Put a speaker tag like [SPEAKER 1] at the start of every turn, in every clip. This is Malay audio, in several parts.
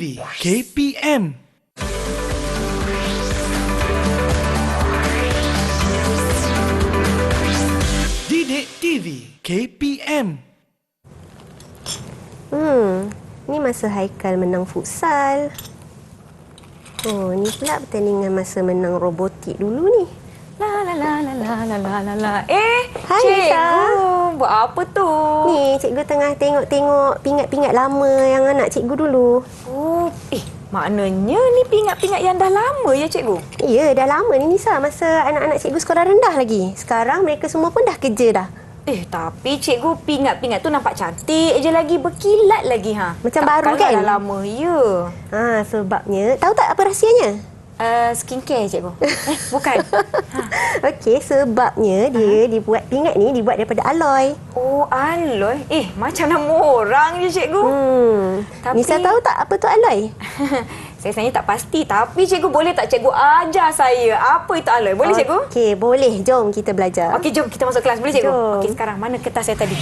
[SPEAKER 1] TV KPM. Didik TV KPM.
[SPEAKER 2] Ni masa Haikal menang futsal. Oh, ni pula pertandingan masa menang robotik dulu ni.
[SPEAKER 3] La la la la la la la la la.
[SPEAKER 2] Hai,
[SPEAKER 3] cikgu, buat apa tu?
[SPEAKER 2] Ni cikgu tengah tengok-tengok pingat-pingat lama yang anak cikgu dulu.
[SPEAKER 3] Oh, maknanya ni pingat-pingat yang dah lama ya cikgu?
[SPEAKER 2] Ya, dah lama ni Nisa, masa anak-anak cikgu sekolah rendah lagi. Sekarang mereka semua pun dah kerja dah.
[SPEAKER 3] Tapi cikgu pingat-pingat tu nampak cantik je lagi, berkilat lagi ha.
[SPEAKER 2] Macam baru kan?
[SPEAKER 3] Dah lama, ya.
[SPEAKER 2] Sebabnya, tahu tak apa rahsianya?
[SPEAKER 3] Skincare cikgu. Bukan.
[SPEAKER 2] Okey, sebabnya dia dibuat pingat ni dibuat daripada aloy.
[SPEAKER 3] Oh, aloy. Macam nama orang je cikgu.
[SPEAKER 2] Tapi... Nisa tahu tak apa tu aloy?
[SPEAKER 3] Saya sebenarnya tak pasti, tapi cikgu boleh tak cikgu ajar saya apa itu aloy? Boleh cikgu?
[SPEAKER 2] Okey, boleh. Jom kita belajar.
[SPEAKER 3] Okey, jom kita masuk kelas. Boleh cikgu?
[SPEAKER 2] Jom.
[SPEAKER 3] Okey, sekarang mana kertas saya tadi?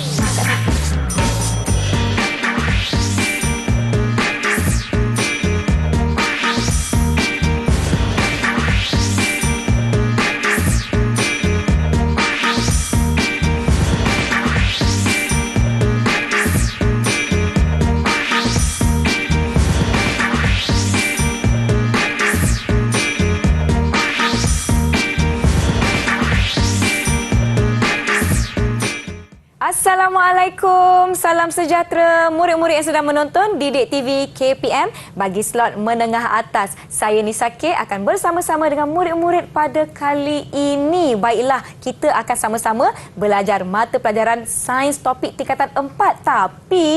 [SPEAKER 3] Assalamualaikum, salam sejahtera murid-murid yang sedang menonton Didik TV KPM bagi slot menengah atas. Saya Nisa K akan bersama-sama dengan murid-murid pada kali ini. Baiklah, kita akan sama-sama belajar mata pelajaran sains topik tingkatan 4. Tapi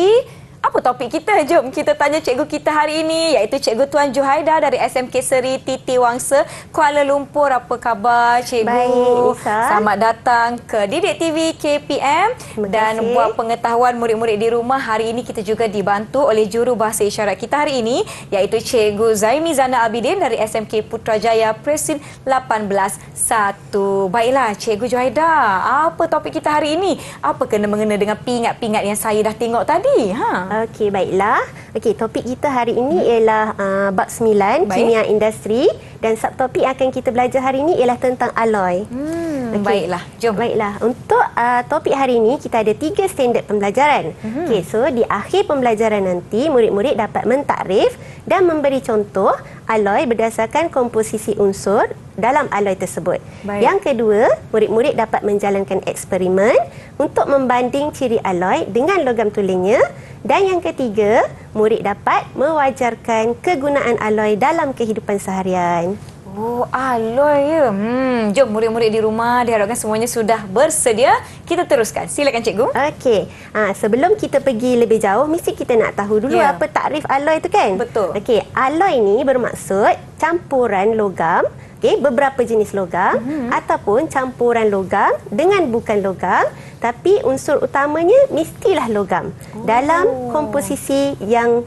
[SPEAKER 3] apa topik kita? Jom kita tanya cikgu kita hari ini, iaitu Cikgu Tuan Juhaida dari SMK Seri Titi Wangsa, Kuala Lumpur. Apa khabar cikgu?
[SPEAKER 2] Baik, Nisa.
[SPEAKER 3] Selamat datang ke Didik TV KPM. Dan buat pengetahuan murid-murid di rumah, hari ini kita juga dibantu oleh juru bahasa isyarat kita hari ini, iaitu Cikgu Zaimi Zana Abidin dari SMK Putrajaya Presin 18-1. Baiklah Cikgu Juhaida, apa topik kita hari ini? Apa kena-mengena dengan pingat-pingat yang saya dah tengok tadi?
[SPEAKER 2] Okey, baiklah. Okey, topik kita hari ini ialah bab 9, Kimia Industri, dan subtopik yang akan kita belajar hari ini ialah tentang aloy.
[SPEAKER 3] Okay. Baiklah, jom.
[SPEAKER 2] Baiklah, untuk topik hari ini kita ada 3 standard pembelajaran. Okey, so di akhir pembelajaran nanti murid-murid dapat mentakrif dan memberi contoh aloy berdasarkan komposisi unsur dalam aloy tersebut.
[SPEAKER 3] Baik.
[SPEAKER 2] Yang kedua, murid-murid dapat menjalankan eksperimen untuk membanding ciri aloy dengan logam tulingnya. Dan yang ketiga, murid dapat mewajarkan kegunaan aloy dalam kehidupan seharian.
[SPEAKER 3] Oh, aloy ya. Jom murid-murid di rumah, diharapkan semuanya sudah bersedia. Kita teruskan. Silakan cikgu.
[SPEAKER 2] Okey. Sebelum kita pergi lebih jauh, mesti kita nak tahu dulu apa takrif aloy tu kan?
[SPEAKER 3] Betul.
[SPEAKER 2] Okey, aloy ni bermaksud campuran logam, beberapa jenis logam ataupun campuran logam dengan bukan logam, tapi unsur utamanya mestilah logam dalam komposisi yang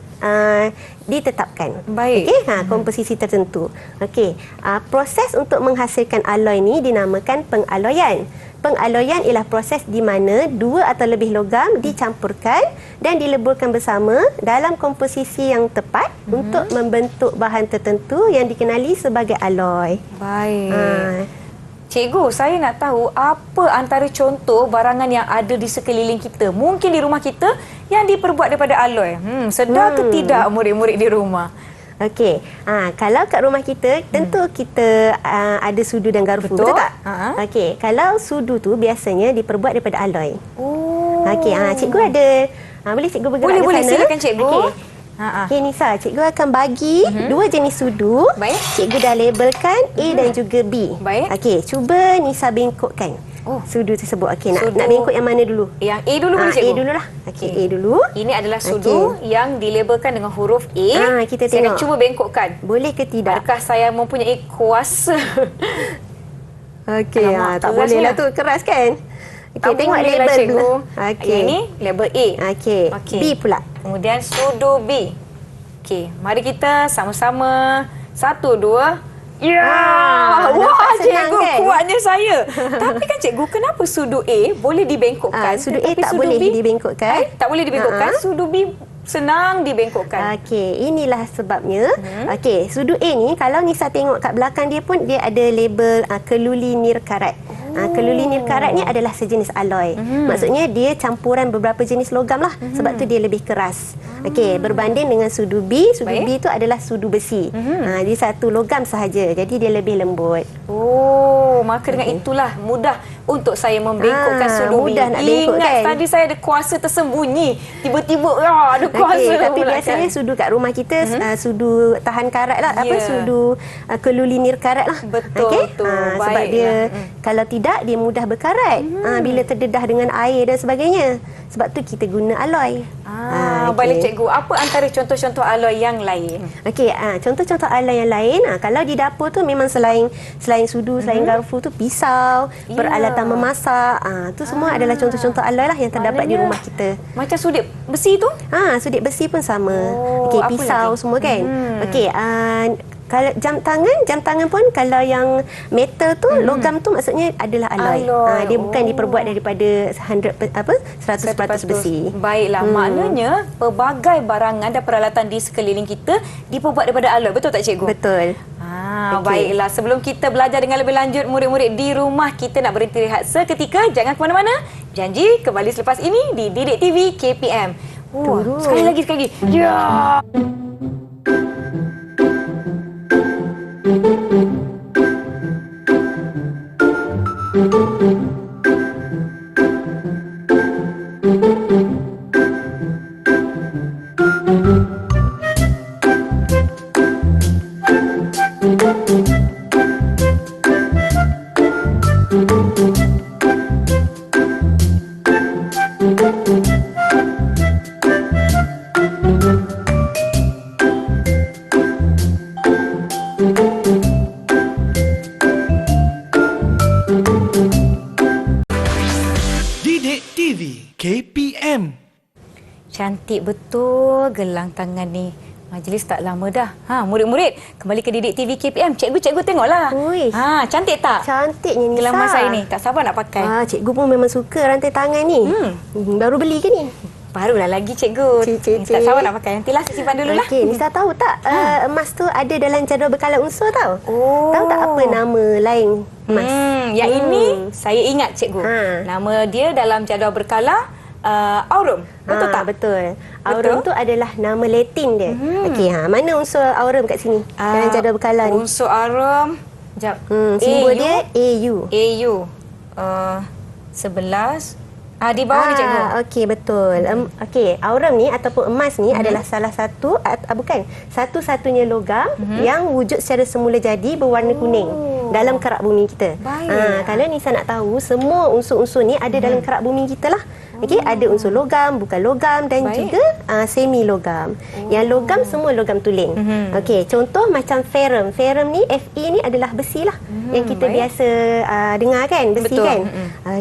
[SPEAKER 2] ditetapkan.
[SPEAKER 3] Baik.
[SPEAKER 2] Komposisi tertentu. Okey, proses untuk menghasilkan aloy ni dinamakan pengaloyan. Pengaloyan ialah proses di mana 2 atau lebih logam dicampurkan dan dileburkan bersama dalam komposisi yang tepat untuk membentuk bahan tertentu yang dikenali sebagai aloy.
[SPEAKER 3] Baik. Cikgu, saya nak tahu apa antara contoh barangan yang ada di sekeliling kita, mungkin di rumah kita, yang diperbuat daripada aloy. Sedar ke tidak murid-murid di rumah?
[SPEAKER 2] Okey, kalau kat rumah kita, tentu kita ada sudu dan garpu, betul tak? Okey, kalau sudu tu biasanya diperbuat daripada aloy. Okey, cikgu ada, boleh cikgu bergerak ke sana?
[SPEAKER 3] Boleh, silakan cikgu.
[SPEAKER 2] Okey Nisa, cikgu akan bagi 2 jenis sudu.
[SPEAKER 3] Baik.
[SPEAKER 2] Cikgu dah labelkan A dan juga B.
[SPEAKER 3] Baik.
[SPEAKER 2] Okey, cuba Nisa bengkokkan sudu tersebut. Okey, nak bengkok yang mana dulu?
[SPEAKER 3] Yang A dulu boleh cikgu?
[SPEAKER 2] A dululah. Okey, A dulu.
[SPEAKER 3] Ini adalah sudu yang dilabelkan dengan huruf A.
[SPEAKER 2] Kita
[SPEAKER 3] saya
[SPEAKER 2] tengok.
[SPEAKER 3] akan cuba bengkokkan.
[SPEAKER 2] Boleh ke tidak?
[SPEAKER 3] Adakah saya mempunyai kuasa?
[SPEAKER 2] Okey, tak boleh lah tu, keras kan? Okey, tengok label
[SPEAKER 3] cikgu.
[SPEAKER 2] Okey.
[SPEAKER 3] Ini label A.
[SPEAKER 2] Okey. B pula.
[SPEAKER 3] Kemudian sudu B. Okey, mari kita sama-sama 1, 2. Wah, cikgu
[SPEAKER 2] kan?
[SPEAKER 3] kuatnya saya. Tapi kan cikgu, kenapa sudu A boleh dibengkokkan?
[SPEAKER 2] Sudu A tak boleh dibengkokkan.
[SPEAKER 3] Tak boleh dibengkokkan. Sudu B senang dibengkokkan.
[SPEAKER 2] Okey, inilah sebabnya. Okey, sudu A ni kalau Nisa tengok kat belakang dia pun dia ada label kelulinir karat. Kelulinir karat ni adalah sejenis alloy. Maksudnya dia campuran beberapa jenis logam lah. Sebab tu dia lebih keras. Okey, berbanding dengan sudu B. Sudu B tu adalah sudu besi. Dia satu logam sahaja. Jadi dia lebih lembut.
[SPEAKER 3] Oh, maka dengan itulah mudah untuk saya membengkokkan sudu B.
[SPEAKER 2] Mudah nak bengkok
[SPEAKER 3] Ingat
[SPEAKER 2] kan?
[SPEAKER 3] tadi saya ada kuasa tersembunyi. Tiba-tiba ada kuasa.
[SPEAKER 2] Okey, tapi
[SPEAKER 3] pula
[SPEAKER 2] biasanya
[SPEAKER 3] kan?
[SPEAKER 2] sudu kat rumah kita sudu tahan karat lah. Apa
[SPEAKER 3] Ya.
[SPEAKER 2] sudu kelulinir karat lah.
[SPEAKER 3] Betul,
[SPEAKER 2] Okey?
[SPEAKER 3] betul.
[SPEAKER 2] Sebab
[SPEAKER 3] Baiklah.
[SPEAKER 2] dia kalau tidak dia mudah berkarat. Bila terdedah dengan air dan sebagainya. Sebab tu kita guna alloy.
[SPEAKER 3] Baiklah cikgu, apa antara contoh-contoh alloy yang lain?
[SPEAKER 2] Okey, contoh-contoh alloy yang lain, kalau di dapur tu memang selain sudu, selain garfu tu pisau,
[SPEAKER 3] Ya.
[SPEAKER 2] peralatan memasak, tu semua adalah contoh-contoh alloy lah yang terdapat di
[SPEAKER 3] Maknanya
[SPEAKER 2] rumah kita.
[SPEAKER 3] Macam sudik besi tu?
[SPEAKER 2] Sudik besi pun sama.
[SPEAKER 3] Oh,
[SPEAKER 2] Okey,
[SPEAKER 3] apa
[SPEAKER 2] pisau
[SPEAKER 3] lagi?
[SPEAKER 2] semua kan. Okey, kalau jam tangan pun kalau yang metal tu logam tu maksudnya adalah alloy. Dia bukan diperbuat daripada 100% besi.
[SPEAKER 3] Baiklah, maknanya pelbagai barangan dan peralatan di sekeliling kita diperbuat daripada alloy. Betul tak cikgu?
[SPEAKER 2] Betul. Okey.
[SPEAKER 3] Baiklah, sebelum kita belajar dengan lebih lanjut murid-murid di rumah, kita nak berhenti rehat seketika. Jangan ke mana-mana. Janji kembali selepas ini di Didik TV KPM. Sekali lagi. Ya.
[SPEAKER 1] Didik TV KPM.
[SPEAKER 3] Cantik betul gelang tangan ni. Majlis tak lama dah. Murid-murid, kembali ke Didik TV KPM. Cikgu tengoklah.
[SPEAKER 2] Ui.
[SPEAKER 3] Cantik tak?
[SPEAKER 2] Cantiknya Nisa.
[SPEAKER 3] Gelang saya ni. Tak sabar nak pakai.
[SPEAKER 2] Cikgu pun memang suka rantai tangan ni. Baru beli ke ni?
[SPEAKER 3] Barulah lagi cikgu. Tak sabar nak pakai. Nantilah saya simpan dululah.
[SPEAKER 2] Okey, Nisa tahu tak emas tu ada dalam jadual bekalan unsur tau.
[SPEAKER 3] Oh.
[SPEAKER 2] Tahu tak apa nama lain emas?
[SPEAKER 3] Yang ini saya ingat cikgu. Nama dia dalam jadual berkala aurum. Betul tak?
[SPEAKER 2] Betul. Aurum tu adalah nama Latin dia. Okey, mana unsur aurum kat sini? Dalam jadual bekalan ni.
[SPEAKER 3] Unsur aurum. Sekejap.
[SPEAKER 2] Simbol dia AU.
[SPEAKER 3] AU. 11. Di bawah ni cikgu.
[SPEAKER 2] Okey, betul. Okey, aurum ni ataupun emas ni adalah salah satu satu-satunya logam yang wujud secara semula jadi berwarna kuning dalam kerak bumi kita. Kalau Nisa nak tahu, semua unsur-unsur ni ada dalam kerak bumi kita lah. Okey, ada unsur logam, bukan logam dan juga semi logam. Yang logam semua logam tulen. Okey, contoh macam ferrum. Ferrum ni Fe ni adalah besi lah. Yang kita biasa dengar kan, besi.
[SPEAKER 3] Betul.
[SPEAKER 2] Kan?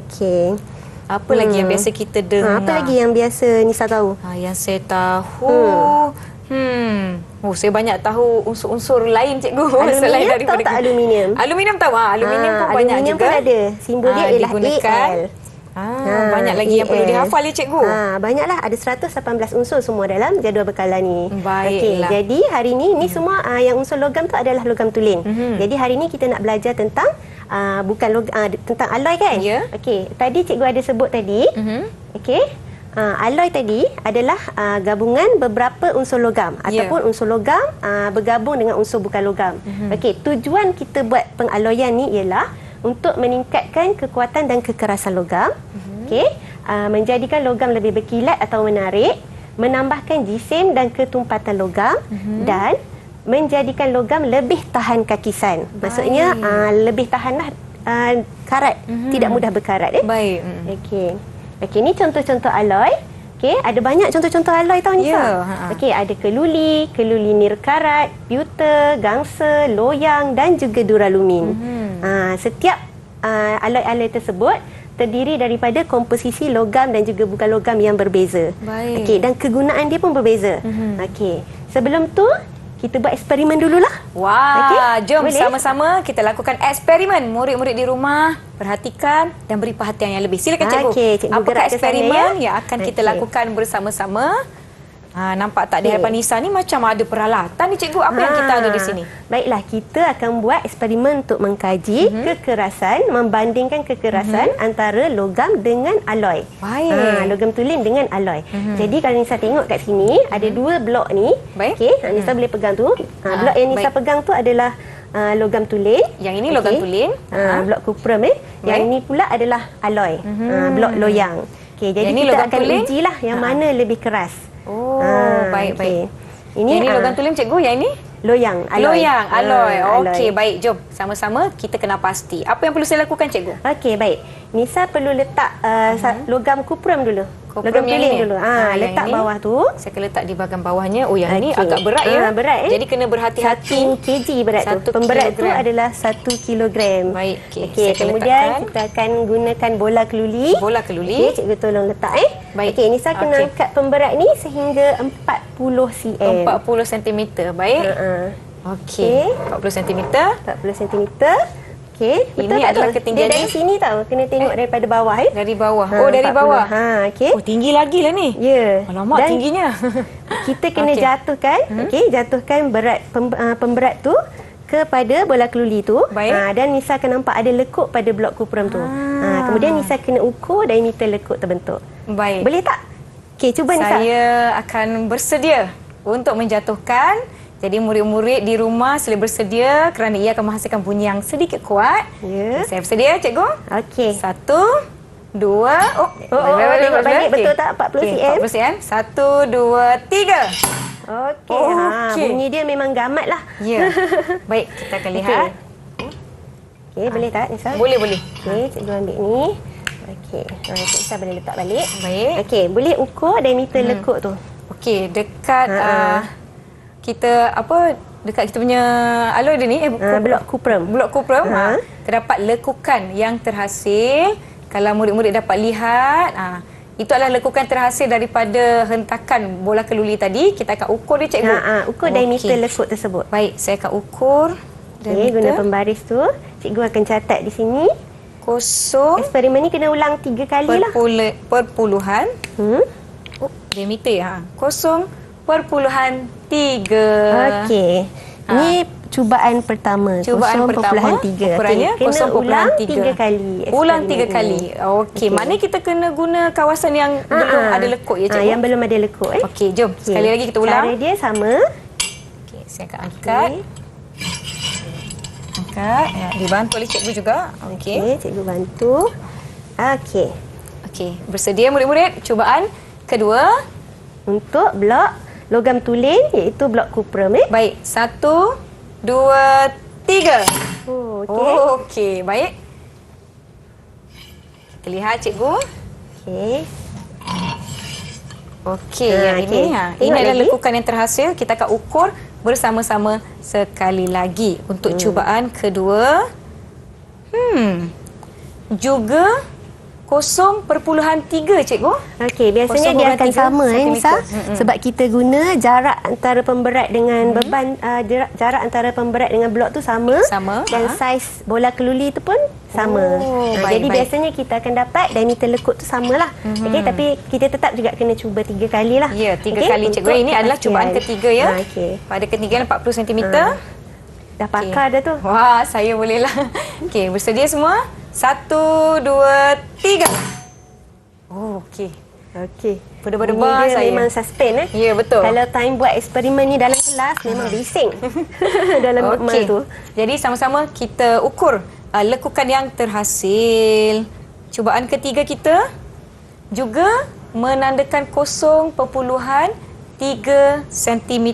[SPEAKER 2] Okey.
[SPEAKER 3] Apa lagi yang biasa kita dengar?
[SPEAKER 2] Apa lagi yang biasa Nisa tahu?
[SPEAKER 3] Yang saya tahu... saya banyak tahu unsur-unsur lain cikgu. Selain
[SPEAKER 2] Aluminium,
[SPEAKER 3] daripada
[SPEAKER 2] tahu tak aluminium?
[SPEAKER 3] Aluminium tahu. Aluminium pun banyak
[SPEAKER 2] aluminium
[SPEAKER 3] juga.
[SPEAKER 2] pun ada. Simbol dia ialah
[SPEAKER 3] digunakan.
[SPEAKER 2] Al.
[SPEAKER 3] Banyak lagi yang perlu dihafal ya cikgu.
[SPEAKER 2] Banyaklah, ada 118 unsur semua dalam jadual bekalan ni.
[SPEAKER 3] Baiklah.
[SPEAKER 2] Jadi hari ni semua yang unsur logam tu adalah logam tulen. Jadi hari ni kita nak belajar tentang tentang alloy kan?
[SPEAKER 3] Ya.
[SPEAKER 2] Okey, tadi cikgu ada sebut tadi. Okey. Alloy tadi adalah gabungan beberapa unsur logam ataupun unsur logam bergabung dengan unsur bukan logam. Okey, tujuan kita buat pengalloyan ni ialah untuk meningkatkan kekuatan dan kekerasan logam. Okey, menjadikan logam lebih berkilat atau menarik, menambahkan jisim dan ketumpatan logam dan menjadikan logam lebih tahan kakisan. Maksudnya lebih tahanlah karat, tidak mudah berkarat.
[SPEAKER 3] Baik.
[SPEAKER 2] Okey, ni contoh-contoh alloy. Okey, ada banyak contoh-contoh alloy tahu Nisa. Okey, ada kelulinir karat, pewter, gangsa, loyang dan juga duralumin. Setiap alloy-alloy tersebut terdiri daripada komposisi logam dan juga bukan logam yang berbeza. Okey, dan kegunaan dia pun berbeza. Okey, sebelum tu kita buat eksperimen dululah.
[SPEAKER 3] Jom
[SPEAKER 2] boleh?
[SPEAKER 3] sama-sama kita lakukan eksperimen. Murid-murid di rumah, perhatikan dan beri perhatian yang lebih. Silakan cikgu.
[SPEAKER 2] Okey, cikgu
[SPEAKER 3] apakah
[SPEAKER 2] gerak ke sana,
[SPEAKER 3] eksperimen yang akan kita
[SPEAKER 2] Okey.
[SPEAKER 3] lakukan bersama-sama? Nampak tak di
[SPEAKER 2] Okey.
[SPEAKER 3] hadapan Nisa ni macam ada peralatan ni cikgu. Apa yang kita ada di sini?
[SPEAKER 2] Baiklah, kita akan buat eksperimen untuk mengkaji kekerasan, membandingkan kekerasan antara logam dengan alloy.
[SPEAKER 3] Baik.
[SPEAKER 2] Logam tulen dengan alloy. Jadi kalau Nisa tengok kat sini, ada dua blok ni.
[SPEAKER 3] Baik.
[SPEAKER 2] Okey, Nisa boleh pegang tu. Blok yang Nisa
[SPEAKER 3] baik.
[SPEAKER 2] pegang tu adalah logam tulen.
[SPEAKER 3] Yang ini logam tulen.
[SPEAKER 2] Blok kuprum Yang ini pula adalah alloy. Blok loyang. Okey, jadi
[SPEAKER 3] Yang ini
[SPEAKER 2] kita
[SPEAKER 3] logam
[SPEAKER 2] akan
[SPEAKER 3] tulen?
[SPEAKER 2] ujilah yang mana lebih keras.
[SPEAKER 3] Oh, baik, baik.
[SPEAKER 2] Ini
[SPEAKER 3] Yang ini logam tulen cikgu, yang ini?
[SPEAKER 2] loyang, alloy.
[SPEAKER 3] Loyang, alloy. Okey,
[SPEAKER 2] alloy.
[SPEAKER 3] baik. Jom sama-sama kita kena pasti. Apa yang perlu saya lakukan cikgu?
[SPEAKER 2] Okey, baik. Nisa perlu letak logam kuprum dulu.
[SPEAKER 3] Kuprum
[SPEAKER 2] logam
[SPEAKER 3] yang
[SPEAKER 2] tulen
[SPEAKER 3] ini?
[SPEAKER 2] dulu.
[SPEAKER 3] Yang
[SPEAKER 2] Letak
[SPEAKER 3] ini?
[SPEAKER 2] bawah tu.
[SPEAKER 3] Saya akan letak di bahagian bawahnya. Oh, yang ini
[SPEAKER 2] Okey.
[SPEAKER 3] agak berat ya.
[SPEAKER 2] Berat
[SPEAKER 3] Jadi kena berhati-hati.
[SPEAKER 2] 1 kg berat tu.
[SPEAKER 3] 1
[SPEAKER 2] Pemberat tu
[SPEAKER 3] kilogram.
[SPEAKER 2] adalah 1 kilogram.
[SPEAKER 3] Baik, okey.
[SPEAKER 2] Okey,
[SPEAKER 3] Saya akan
[SPEAKER 2] kemudian
[SPEAKER 3] letakkan.
[SPEAKER 2] kita akan gunakan bola keluli.
[SPEAKER 3] Bola keluli.
[SPEAKER 2] Okey, cikgu tolong letak
[SPEAKER 3] Baik.
[SPEAKER 2] Okey, Nisa kena
[SPEAKER 3] Okey.
[SPEAKER 2] angkat pemberat ni sehingga 40 cm.
[SPEAKER 3] 40 cm. Baik. Okey. 40 cm.
[SPEAKER 2] 40 cm. Okey,
[SPEAKER 3] Ini adalah ketinggiannya?
[SPEAKER 2] Dia dari sini tau, kena tengok daripada bawah
[SPEAKER 3] Dari bawah. Oh, dari
[SPEAKER 2] 40.
[SPEAKER 3] bawah.
[SPEAKER 2] Okey.
[SPEAKER 3] Oh, tinggi lagi lah ni.
[SPEAKER 2] Ya.
[SPEAKER 3] Alamak,
[SPEAKER 2] Dan
[SPEAKER 3] tingginya.
[SPEAKER 2] kita kena
[SPEAKER 3] Okey.
[SPEAKER 2] jatuhkan, jatuhkan berat pemberat tu kepada bola keluli tu.
[SPEAKER 3] Baik.
[SPEAKER 2] Dan Nisa akan nampak ada lekuk pada blok kuprum tu. Kemudian Nisa kena ukur diameter lekuk terbentuk.
[SPEAKER 3] Baik.
[SPEAKER 2] Boleh tak? Okey, cuba Nisa.
[SPEAKER 3] Saya akan bersedia untuk menjatuhkan. Jadi murid-murid di rumah sila bersedia kerana ia akan menghasilkan bunyi yang sedikit kuat.
[SPEAKER 2] Ya.
[SPEAKER 3] Saya bersedia, cikgu.
[SPEAKER 2] Okey.
[SPEAKER 3] 1, 2. Oh,
[SPEAKER 2] tengok balik betul tak? 40 cm.
[SPEAKER 3] 40 cm. 1, 2, 3.
[SPEAKER 2] Okey.
[SPEAKER 3] Okey.
[SPEAKER 2] Bunyi dia memang gamat lah.
[SPEAKER 3] Ya. Baik, kita akan lihat.
[SPEAKER 2] Okey, boleh tak Nisa?
[SPEAKER 3] Boleh, boleh.
[SPEAKER 2] Okey, cikgu ambil ni. Okey, Nisa boleh letak balik.
[SPEAKER 3] Baik.
[SPEAKER 2] Okey, boleh ukur diameter lekuk tu.
[SPEAKER 3] Okey, dekat kita dekat kita punya alloy dia ni
[SPEAKER 2] Blok kuprum.
[SPEAKER 3] blok kuprum terdapat lekukan yang terhasil. Kalau murid-murid dapat lihat, itu adalah lekukan terhasil daripada hentakan bola keluli tadi. Kita akan ukur dia, cikgu.
[SPEAKER 2] Ukur diameter lekuk tersebut.
[SPEAKER 3] Baik, saya akan ukur
[SPEAKER 2] Okey, guna pembaris tu. Cikgu akan catat di sini.
[SPEAKER 3] kosong
[SPEAKER 2] Eksperimen ni kena ulang 3 kali lah.
[SPEAKER 3] perpuluhan diameter 0.3.
[SPEAKER 2] Okey. Ni cubaan pertama.
[SPEAKER 3] Cubaan pertama,
[SPEAKER 2] 0.3.
[SPEAKER 3] ukurannya
[SPEAKER 2] Okey, kena ulang
[SPEAKER 3] 0.3.
[SPEAKER 2] 3 kali.
[SPEAKER 3] Ulang
[SPEAKER 2] eksperimen
[SPEAKER 3] 3 kali.
[SPEAKER 2] ini.
[SPEAKER 3] Okey, mana kita kena guna kawasan yang belum ada lekuk ya, cikgu?
[SPEAKER 2] Yang belum ada lekuk.
[SPEAKER 3] Okey, jom.
[SPEAKER 2] Okey.
[SPEAKER 3] Sekali lagi kita ulang.
[SPEAKER 2] Cara dia sama.
[SPEAKER 3] Okey, saya akan angkat. Angkat. Ya, dibantu oleh cikgu juga. Okey.
[SPEAKER 2] Okey, cikgu bantu. Okey.
[SPEAKER 3] Okey, bersedia murid-murid? Cubaan kedua.
[SPEAKER 2] Untuk blok logam tulen iaitu blok kuprum.
[SPEAKER 3] Baik, 1, 2, 3.
[SPEAKER 2] Oh, okey.
[SPEAKER 3] Okey, baik. Kita lihat cikgu.
[SPEAKER 2] Okey.
[SPEAKER 3] Okey,
[SPEAKER 2] Ha,
[SPEAKER 3] yang
[SPEAKER 2] okey.
[SPEAKER 3] ini
[SPEAKER 2] Tengok
[SPEAKER 3] ini adalah
[SPEAKER 2] lagi.
[SPEAKER 3] lekukan yang terhasil. Kita akan ukur bersama-sama sekali lagi untuk cubaan kedua. Juga 0.3, cikgu.
[SPEAKER 2] Okey, biasanya dia akan
[SPEAKER 3] 0.3
[SPEAKER 2] sama Nisa.
[SPEAKER 3] sentimeter.
[SPEAKER 2] Sebab kita guna jarak antara pemberat dengan beban jarak antara pemberat dengan blok tu sama.
[SPEAKER 3] Sama,
[SPEAKER 2] Dan saiz bola keluli tu pun sama.
[SPEAKER 3] Oh, baik,
[SPEAKER 2] Jadi
[SPEAKER 3] baik.
[SPEAKER 2] biasanya kita akan dapat diameter lekuk tu samalah. Okey, tapi kita tetap juga kena cuba 3 kali lah.
[SPEAKER 3] Ya, 3
[SPEAKER 2] Okey,
[SPEAKER 3] kali, cikgu.
[SPEAKER 2] untuk
[SPEAKER 3] Ini adalah cubaan
[SPEAKER 2] kepastian.
[SPEAKER 3] ketiga ya.
[SPEAKER 2] Okey.
[SPEAKER 3] Pada ketinggian 40 cm.
[SPEAKER 2] Dah pakar dah tu.
[SPEAKER 3] Wah, saya bolehlah. Okey, bersedia semua? 1, 2, 3. Oh, okey.
[SPEAKER 2] Okey.
[SPEAKER 3] Berdebar-debar
[SPEAKER 2] Bunyi dia
[SPEAKER 3] saya.
[SPEAKER 2] memang suspense
[SPEAKER 3] Ya, betul.
[SPEAKER 2] Kalau time buat eksperimen ni dalam kelas memang bising dalam makmal
[SPEAKER 3] Okey.
[SPEAKER 2] tu.
[SPEAKER 3] Jadi sama-sama kita ukur lekukan yang terhasil. Cubaan ketiga kita juga menandakan 0.3 cm.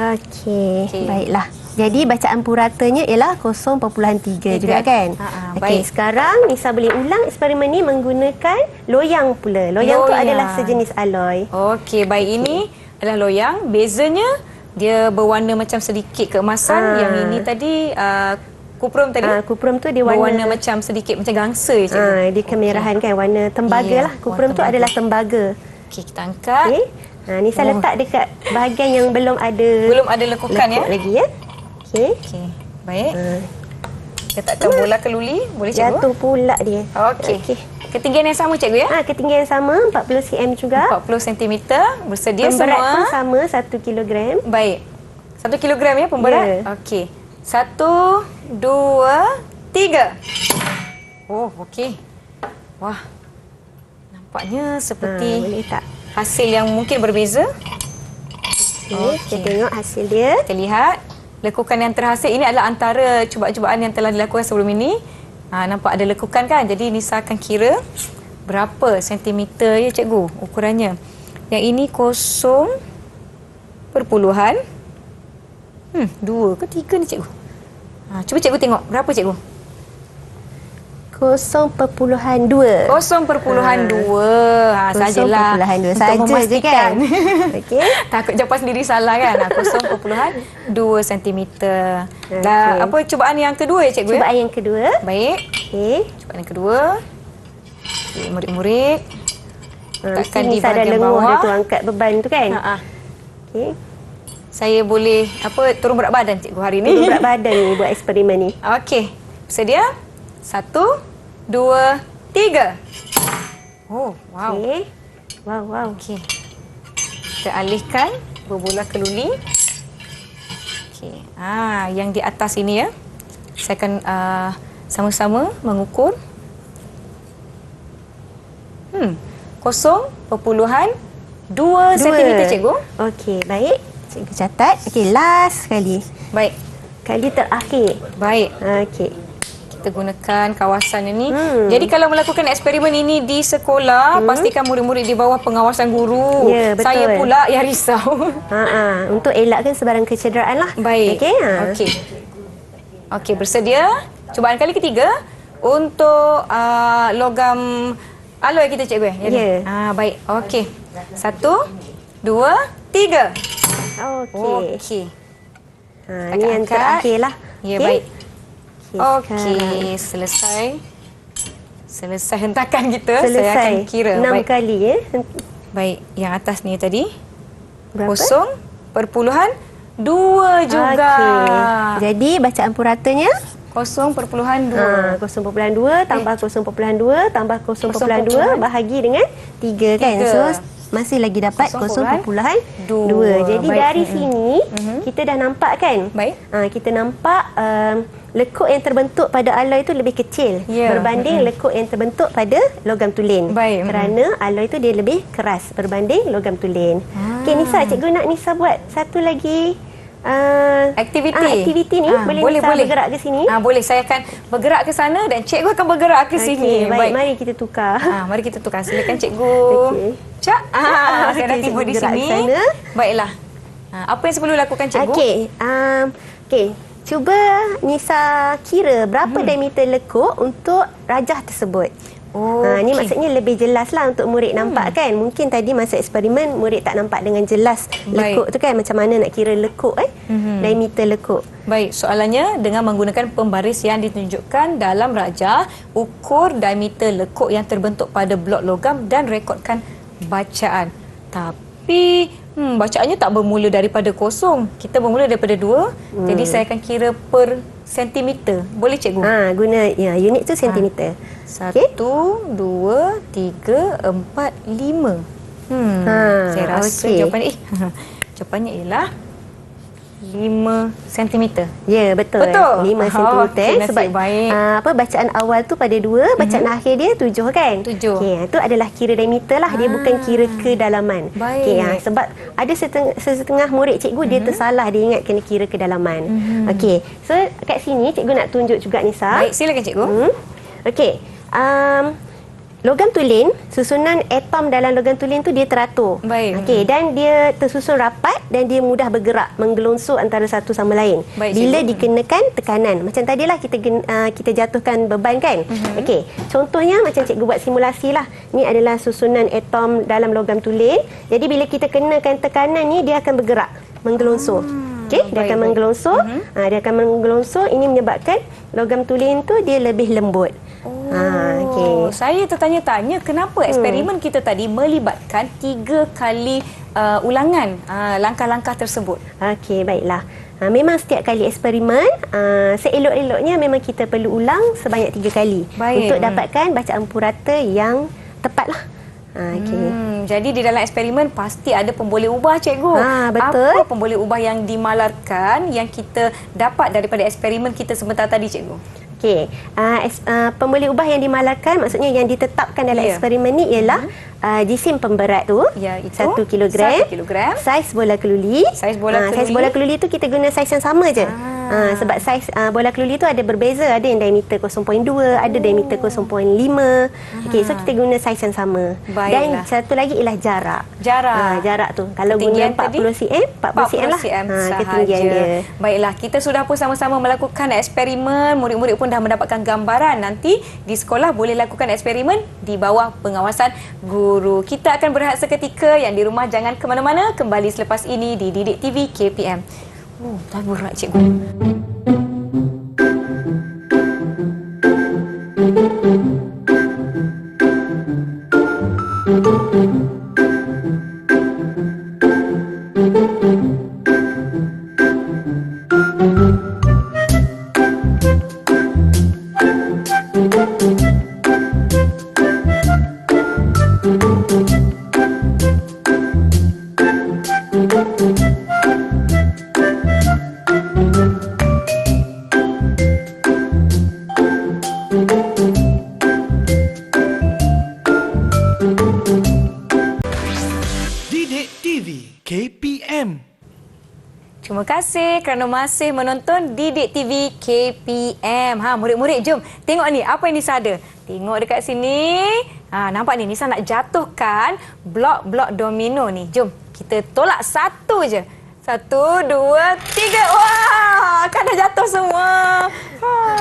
[SPEAKER 2] Okey,
[SPEAKER 3] Okey.
[SPEAKER 2] baiklah. Jadi bacaan puratanya ialah 0.3 juga kan? Okey,
[SPEAKER 3] baik.
[SPEAKER 2] sekarang Nisa boleh ulang eksperimen ni menggunakan loyang pula. Loyang tu adalah sejenis alloy.
[SPEAKER 3] Okey, baik. Ini adalah loyang. Bezanya dia berwarna macam sedikit keemasan. Yang ini tadi kuprum tadi.
[SPEAKER 2] Kuprum tu dia
[SPEAKER 3] berwarna
[SPEAKER 2] warna
[SPEAKER 3] macam sedikit macam gangsa je, cikgu.
[SPEAKER 2] dia kemerahan kan, warna tembaga
[SPEAKER 3] Ya,
[SPEAKER 2] lah. Kuprum
[SPEAKER 3] warna
[SPEAKER 2] tu
[SPEAKER 3] tembaga.
[SPEAKER 2] adalah tembaga.
[SPEAKER 3] Okey, kita angkat.
[SPEAKER 2] Okey. Nisa letak dekat bahagian yang belum ada
[SPEAKER 3] Belum ada lekukan ya.
[SPEAKER 2] lekuk lagi ya. Okey.
[SPEAKER 3] Okey, baik. Letakkan bola keluli. Boleh cikgu?
[SPEAKER 2] Jatuh pula dia.
[SPEAKER 3] Okey. Ketinggian yang sama cikgu ya?
[SPEAKER 2] Ketinggian yang sama 40 cm juga.
[SPEAKER 3] 40 cm. Bersedia
[SPEAKER 2] Pemberat
[SPEAKER 3] semua?
[SPEAKER 2] pun sama 1 kilogram.
[SPEAKER 3] Baik. 1 kilogram ya pemberat?
[SPEAKER 2] Ya.
[SPEAKER 3] Okey. 1, 2, 3. Oh, okey. Wah. Nampaknya seperti
[SPEAKER 2] Boleh tak?
[SPEAKER 3] hasil yang mungkin berbeza.
[SPEAKER 2] Okey, kita tengok hasil dia.
[SPEAKER 3] Kita lihat lekukan yang terhasil ini adalah antara cubaan-cubaan yang telah dilakukan sebelum ini. Nampak ada lekukan kan? Jadi Nisa akan kira berapa sentimeter ya cikgu ukurannya. Yang ini 0 perpuluhan 2 ke 3 ni cikgu? Cuba cikgu tengok berapa cikgu?
[SPEAKER 2] 0.2.
[SPEAKER 3] 0.2. Sajalah.
[SPEAKER 2] 0.2
[SPEAKER 3] untuk
[SPEAKER 2] saja je
[SPEAKER 3] memastikan.
[SPEAKER 2] kan? Okey.
[SPEAKER 3] Takut jawapan sendiri salah kan? 0.2 cm. Dan apa cubaan yang kedua ya cikgu?
[SPEAKER 2] Cubaan yang kedua.
[SPEAKER 3] Baik.
[SPEAKER 2] Okey.
[SPEAKER 3] Cubaan yang kedua. Okay, murid-murid. Letakkan di
[SPEAKER 2] Nisa dah
[SPEAKER 3] bahagian
[SPEAKER 2] lenguh dah
[SPEAKER 3] bawah.
[SPEAKER 2] tu angkat beban tu kan? Okey.
[SPEAKER 3] Saya boleh turun berat badan cikgu hari ni.
[SPEAKER 2] Turun berat badan ni buat eksperimen ni.
[SPEAKER 3] Okey. Bersedia? 1, 2, 3. Oh, wow.
[SPEAKER 2] Okey. Wow.
[SPEAKER 3] Okey. Kita alihkan berbola keluli. Okey. Yang di atas ini ya. Saya akan sama-sama mengukur. 0.2 cm cikgu.
[SPEAKER 2] Okey, baik. Cikgu catat. Okey, last sekali.
[SPEAKER 3] Baik.
[SPEAKER 2] Kali terakhir.
[SPEAKER 3] Baik.
[SPEAKER 2] Okey.
[SPEAKER 3] Kita gunakan kawasan ini. Jadi kalau melakukan eksperimen ini di sekolah, pastikan murid-murid di bawah pengawasan guru.
[SPEAKER 2] Ya, betul.
[SPEAKER 3] Saya pula yang risau.
[SPEAKER 2] Untuk elakkan sebarang kecederaan lah.
[SPEAKER 3] Baik.
[SPEAKER 2] Okey.
[SPEAKER 3] Okey, bersedia? Cubaan kali ketiga untuk logam alloy kita cikgu ya?
[SPEAKER 2] Ya.
[SPEAKER 3] Baik. Okey. 1, 2, 3.
[SPEAKER 2] Okey.
[SPEAKER 3] Okey.
[SPEAKER 2] Ini yang terakhir lah.
[SPEAKER 3] Ya,
[SPEAKER 2] Okey?
[SPEAKER 3] baik.
[SPEAKER 2] Okey,
[SPEAKER 3] Okey, selesai hentakan kita.
[SPEAKER 2] Selesai.
[SPEAKER 3] Saya akan kira.
[SPEAKER 2] 6
[SPEAKER 3] Baik.
[SPEAKER 2] kali ya.
[SPEAKER 3] Baik, yang atas ni tadi.
[SPEAKER 2] Berapa?
[SPEAKER 3] 0.2 juga.
[SPEAKER 2] Okey. Jadi bacaan puratanya
[SPEAKER 3] 0.2.
[SPEAKER 2] 0.2 tambah 0.2 tambah 0.2 bahagi dengan 3 kan.
[SPEAKER 3] 3.
[SPEAKER 2] So masih lagi dapat 0.2.
[SPEAKER 3] 2.
[SPEAKER 2] Jadi
[SPEAKER 3] Baik.
[SPEAKER 2] dari sini kita dah nampak kan?
[SPEAKER 3] Baik.
[SPEAKER 2] Kita nampak lekuk yang terbentuk pada alloy itu lebih kecil berbanding lekuk yang terbentuk pada logam tulen.
[SPEAKER 3] Baik.
[SPEAKER 2] Kerana alloy itu dia lebih keras berbanding logam tulen. Okey Nisa, cikgu nak Nisa buat satu lagi aktiviti ni. Boleh Nisa bergerak ke sini?
[SPEAKER 3] Boleh, saya akan bergerak ke sana dan cikgu akan bergerak ke sini.
[SPEAKER 2] Baik, mari kita tukar.
[SPEAKER 3] Mari kita tukar. Silakan cikgu.
[SPEAKER 2] Okey.
[SPEAKER 3] Cak. Saya dah
[SPEAKER 2] Okey,
[SPEAKER 3] tiba di
[SPEAKER 2] bergerak
[SPEAKER 3] sini.
[SPEAKER 2] ke sana.
[SPEAKER 3] Baiklah. Apa yang saya perlu lakukan cikgu?
[SPEAKER 2] Okey. Cuba Nisa kira berapa diameter lekuk untuk rajah tersebut. Ini maksudnya lebih jelas lah untuk murid nampak kan. Mungkin tadi masa eksperimen murid tak nampak dengan jelas lekuk tu kan. Macam mana nak kira lekuk diameter lekuk.
[SPEAKER 3] Baik, soalannya dengan menggunakan pembaris yang ditunjukkan dalam rajah, ukur diameter lekuk yang terbentuk pada blok logam dan rekodkan bacaan. Tapi bacaannya tak bermula daripada 0. Kita bermula daripada 2. Jadi saya akan kira per sentimeter. Boleh cikgu?
[SPEAKER 2] Guna unit tu sentimeter.
[SPEAKER 3] 1, 2, 3, 4, 5. Saya rasa jawapannya ialah 5 cm.
[SPEAKER 2] Ya, betul.
[SPEAKER 3] Betul?
[SPEAKER 2] 5 cm.
[SPEAKER 3] Okey,
[SPEAKER 2] Sebab
[SPEAKER 3] baik.
[SPEAKER 2] bacaan awal tu pada 2, bacaan akhir dia 7 kan?
[SPEAKER 3] 7.
[SPEAKER 2] Okey, itu adalah kira diameter lah. Dia bukan kira kedalaman.
[SPEAKER 3] Baik.
[SPEAKER 2] Okey, sebab ada setengah murid cikgu dia tersalah, dia ingat kena kira kedalaman. Okey. So kat sini cikgu nak tunjuk juga Nisa.
[SPEAKER 3] Baik, silakan cikgu.
[SPEAKER 2] Okey. Logam tulen, susunan atom dalam logam tulen tu dia teratur.
[SPEAKER 3] Baik.
[SPEAKER 2] Okey, dan dia tersusun rapat dan dia mudah bergerak, menggelonsor antara satu sama lain.
[SPEAKER 3] Baik,
[SPEAKER 2] bila
[SPEAKER 3] cikgu.
[SPEAKER 2] dikenakan tekanan. Macam tadilah kita jatuhkan beban kan. Okey, contohnya macam cikgu buat simulasi lah. Ni adalah susunan atom dalam logam tulen. Jadi bila kita kenakan tekanan ni dia akan bergerak, menggelonsor. Okey, dia akan menggelonsor. Dia akan menggelonsor, ini menyebabkan logam tulen tu dia lebih lembut.
[SPEAKER 3] Okay. Saya tertanya-tanya kenapa eksperimen kita tadi melibatkan 3 kali ulangan langkah-langkah tersebut.
[SPEAKER 2] Okey, baiklah. Memang setiap kali eksperimen, seelok-eloknya memang kita perlu ulang sebanyak 3 kali.
[SPEAKER 3] Baik.
[SPEAKER 2] Untuk dapatkan bacaan purata yang tepat lah. Okey.
[SPEAKER 3] Jadi di dalam eksperimen pasti ada pemboleh ubah, cikgu.
[SPEAKER 2] Betul.
[SPEAKER 3] Apa pemboleh ubah yang dimalarkan yang kita dapat daripada eksperimen kita sebentar tadi, cikgu?
[SPEAKER 2] Okey, pemboleh ubah yang dimalarkan maksudnya yang ditetapkan dalam eksperimen ni ialah jisim pemberat tu
[SPEAKER 3] Iaitu
[SPEAKER 2] 1 kilogram,
[SPEAKER 3] 1 kilogram.
[SPEAKER 2] saiz bola keluli.
[SPEAKER 3] Saiz bola keluli.
[SPEAKER 2] Saiz bola keluli tu kita guna saiz yang sama je. Sebab saiz bola keluli tu ada berbeza, ada yang diameter 0.2, ada diameter 0.5. Okey, so kita guna saiz yang sama.
[SPEAKER 3] Baiklah.
[SPEAKER 2] Dan satu lagi ialah jarak.
[SPEAKER 3] Jarak
[SPEAKER 2] tu kalau
[SPEAKER 3] ketinggian
[SPEAKER 2] guna 40 cm, 40 cm lah ketinggian dia.
[SPEAKER 3] Baiklah, kita sudah pun sama-sama melakukan eksperimen. Murid-murid pun dah mendapatkan gambaran. Nanti di sekolah boleh lakukan eksperimen di bawah pengawasan guru. Kita akan berehat seketika. Yang di rumah jangan ke mana-mana. Kembali selepas ini di Didik TV KPM. Dah berat, cikgu.
[SPEAKER 1] Didik TV KPM.
[SPEAKER 3] Terima kasih kerana masih menonton Didik TV KPM. Murid-murid, jom tengok ni apa yang Nisa ada. Tengok dekat sini. Nampak ni Nisa nak jatuhkan blok-blok domino ni. Jom kita tolak satu je. 1, 2, 3. Wah, kan dah jatuh semua.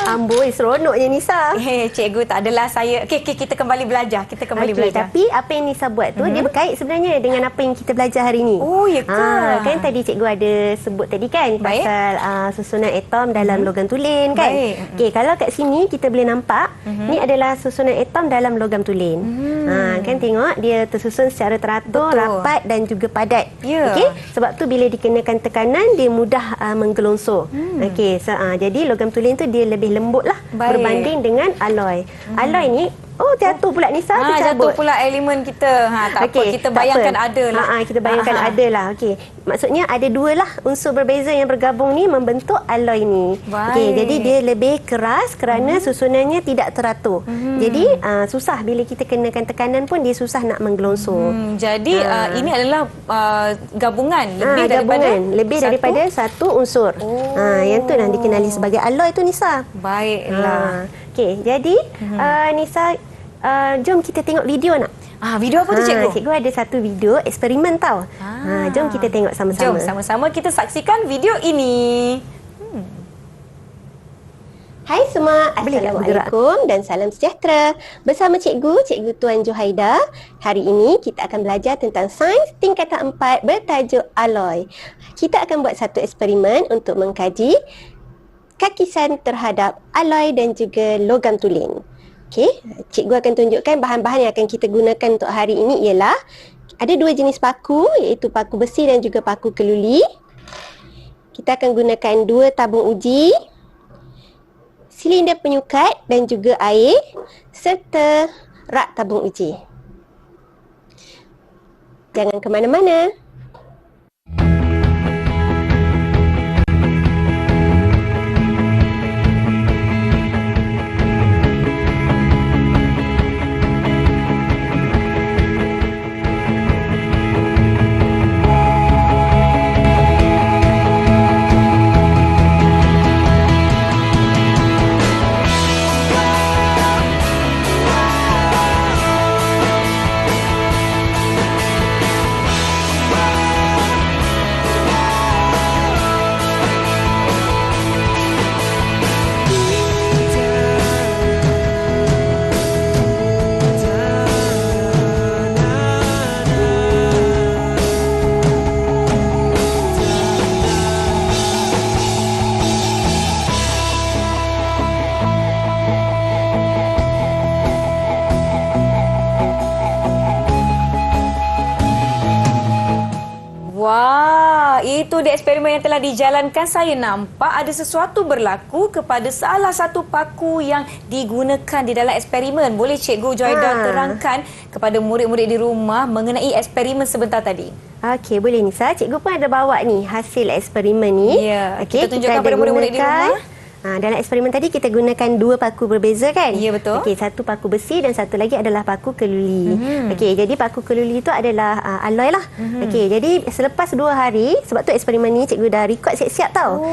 [SPEAKER 2] Amboi, seronoknya Nisa.
[SPEAKER 3] Cikgu, tak adalah saya. Okey, kita kembali belajar. Kita kembali belajar.
[SPEAKER 2] Tapi apa yang Nisa buat tu dia berkait sebenarnya dengan apa yang kita belajar hari ni.
[SPEAKER 3] Oh, ya ke?
[SPEAKER 2] Kan tadi cikgu ada sebut tadi kan
[SPEAKER 3] Baik.
[SPEAKER 2] pasal susunan atom dalam logam tulen kan.
[SPEAKER 3] Baik.
[SPEAKER 2] Okey, kalau kat sini kita boleh nampak ni adalah susunan atom dalam logam tulen. Kan tengok dia tersusun secara teratur,
[SPEAKER 3] Betul.
[SPEAKER 2] rapat dan juga padat.
[SPEAKER 3] Ya.
[SPEAKER 2] Okey, sebab tu bila dikenakan tekanan dia mudah menggelongsor. Okey, jadi logam tulen tu dia lebih lembut lah
[SPEAKER 3] Baik.
[SPEAKER 2] berbanding dengan alloy. Alloy ni jatuh pula Nisa,
[SPEAKER 3] Jatuh pula elemen kita. Tak apa, kita bayangkan ada lah.
[SPEAKER 2] Kita bayangkan ada lah. Okey. Maksudnya ada dua lah unsur berbeza yang bergabung ni membentuk alloy ni. Okey, jadi dia lebih keras kerana susunannya tidak teratur. Jadi susah bila kita kenakan tekanan pun dia susah nak menggelongsor.
[SPEAKER 3] Jadi ini adalah gabungan lebih daripada
[SPEAKER 2] satu unsur. Yang tu yang dikenali sebagai alloy tu Nisa.
[SPEAKER 3] Baiklah.
[SPEAKER 2] Okey, jadi Nisa, jom kita tengok video nak?
[SPEAKER 3] Video apa tu, cikgu?
[SPEAKER 2] Cikgu ada satu video eksperimen tau. Jom kita tengok sama-sama.
[SPEAKER 3] Jom sama-sama kita saksikan video ini.
[SPEAKER 2] Hai semua, Assalamualaikum dan salam sejahtera. Bersama Cikgu Tuan Johaida. Hari ini kita akan belajar tentang sains tingkatan 4 bertajuk alloy. Kita akan buat satu eksperimen untuk mengkaji kakisan terhadap alloy dan juga logam tulen. Okey, cikgu akan tunjukkan bahan-bahan yang akan kita gunakan untuk hari ini ialah ada dua jenis paku, iaitu paku besi dan juga paku keluli. Kita akan gunakan 2 tabung uji, silinder penyukat dan juga air serta rak tabung uji. Jangan ke mana-mana.
[SPEAKER 3] itu di eksperimen yang telah dijalankan, saya nampak ada sesuatu berlaku kepada salah satu paku yang digunakan di dalam eksperimen. Boleh Cikgu Joyda terangkan kepada murid-murid di rumah mengenai eksperimen sebentar tadi?
[SPEAKER 2] Okey, boleh Nisa. Cikgu pun ada bawa ni hasil eksperimen ni.
[SPEAKER 3] Ya,
[SPEAKER 2] Okey,
[SPEAKER 3] kita tunjukkan kepada murid-murid di rumah.
[SPEAKER 2] Dalam eksperimen tadi kita gunakan 2 paku berbeza kan?
[SPEAKER 3] Ya, betul.
[SPEAKER 2] Okey, satu paku besi dan satu lagi adalah paku keluli. Okey, jadi paku keluli itu adalah alloy lah. Okey, jadi selepas 2 hari, sebab tu eksperimen ni cikgu dah record siap-siap tau.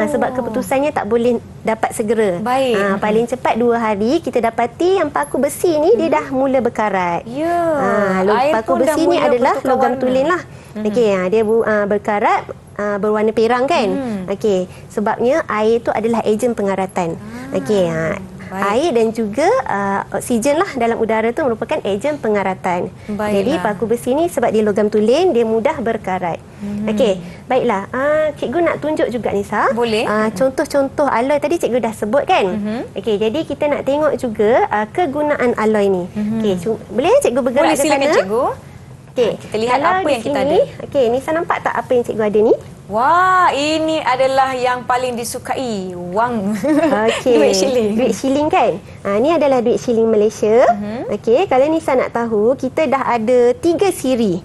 [SPEAKER 2] Sebab keputusannya tak boleh dapat segera.
[SPEAKER 3] Baik.
[SPEAKER 2] Paling cepat 2 hari kita dapati yang paku besi ni dia dah mula berkarat.
[SPEAKER 3] Ya.
[SPEAKER 2] Paku besi ni adalah logam tulen lah. Okey, dia berkarat berwarna perang kan. Okey, sebabnya air itu adalah ejen pengaratan. Okey, air dan juga oksigen lah dalam udara tu merupakan ejen pengaratan. Jadi paku besi ni sebab dia logam tulen, dia mudah berkarat. Okey, baiklah. Cikgu nak tunjuk juga Nisa.
[SPEAKER 3] Boleh.
[SPEAKER 2] Contoh-contoh alloy tadi cikgu dah sebut kan. Okey, jadi kita nak tengok juga kegunaan alloy ni. Okey, boleh cikgu bergerak
[SPEAKER 3] Boleh,
[SPEAKER 2] ke sana?
[SPEAKER 3] silakan Cikgu.
[SPEAKER 2] Okey,
[SPEAKER 3] Kita lihat
[SPEAKER 2] kalau
[SPEAKER 3] apa
[SPEAKER 2] di
[SPEAKER 3] yang kita
[SPEAKER 2] sini,
[SPEAKER 3] ada.
[SPEAKER 2] Okey, Nisa nampak tak apa yang cikgu ada ni?
[SPEAKER 3] Wah, ini adalah yang paling disukai. Wang.
[SPEAKER 2] Okey.
[SPEAKER 3] Duit shilling.
[SPEAKER 2] Duit shilling kan? Ini adalah duit shilling Malaysia. Okey, kalau Nisa nak tahu, kita dah ada 3 siri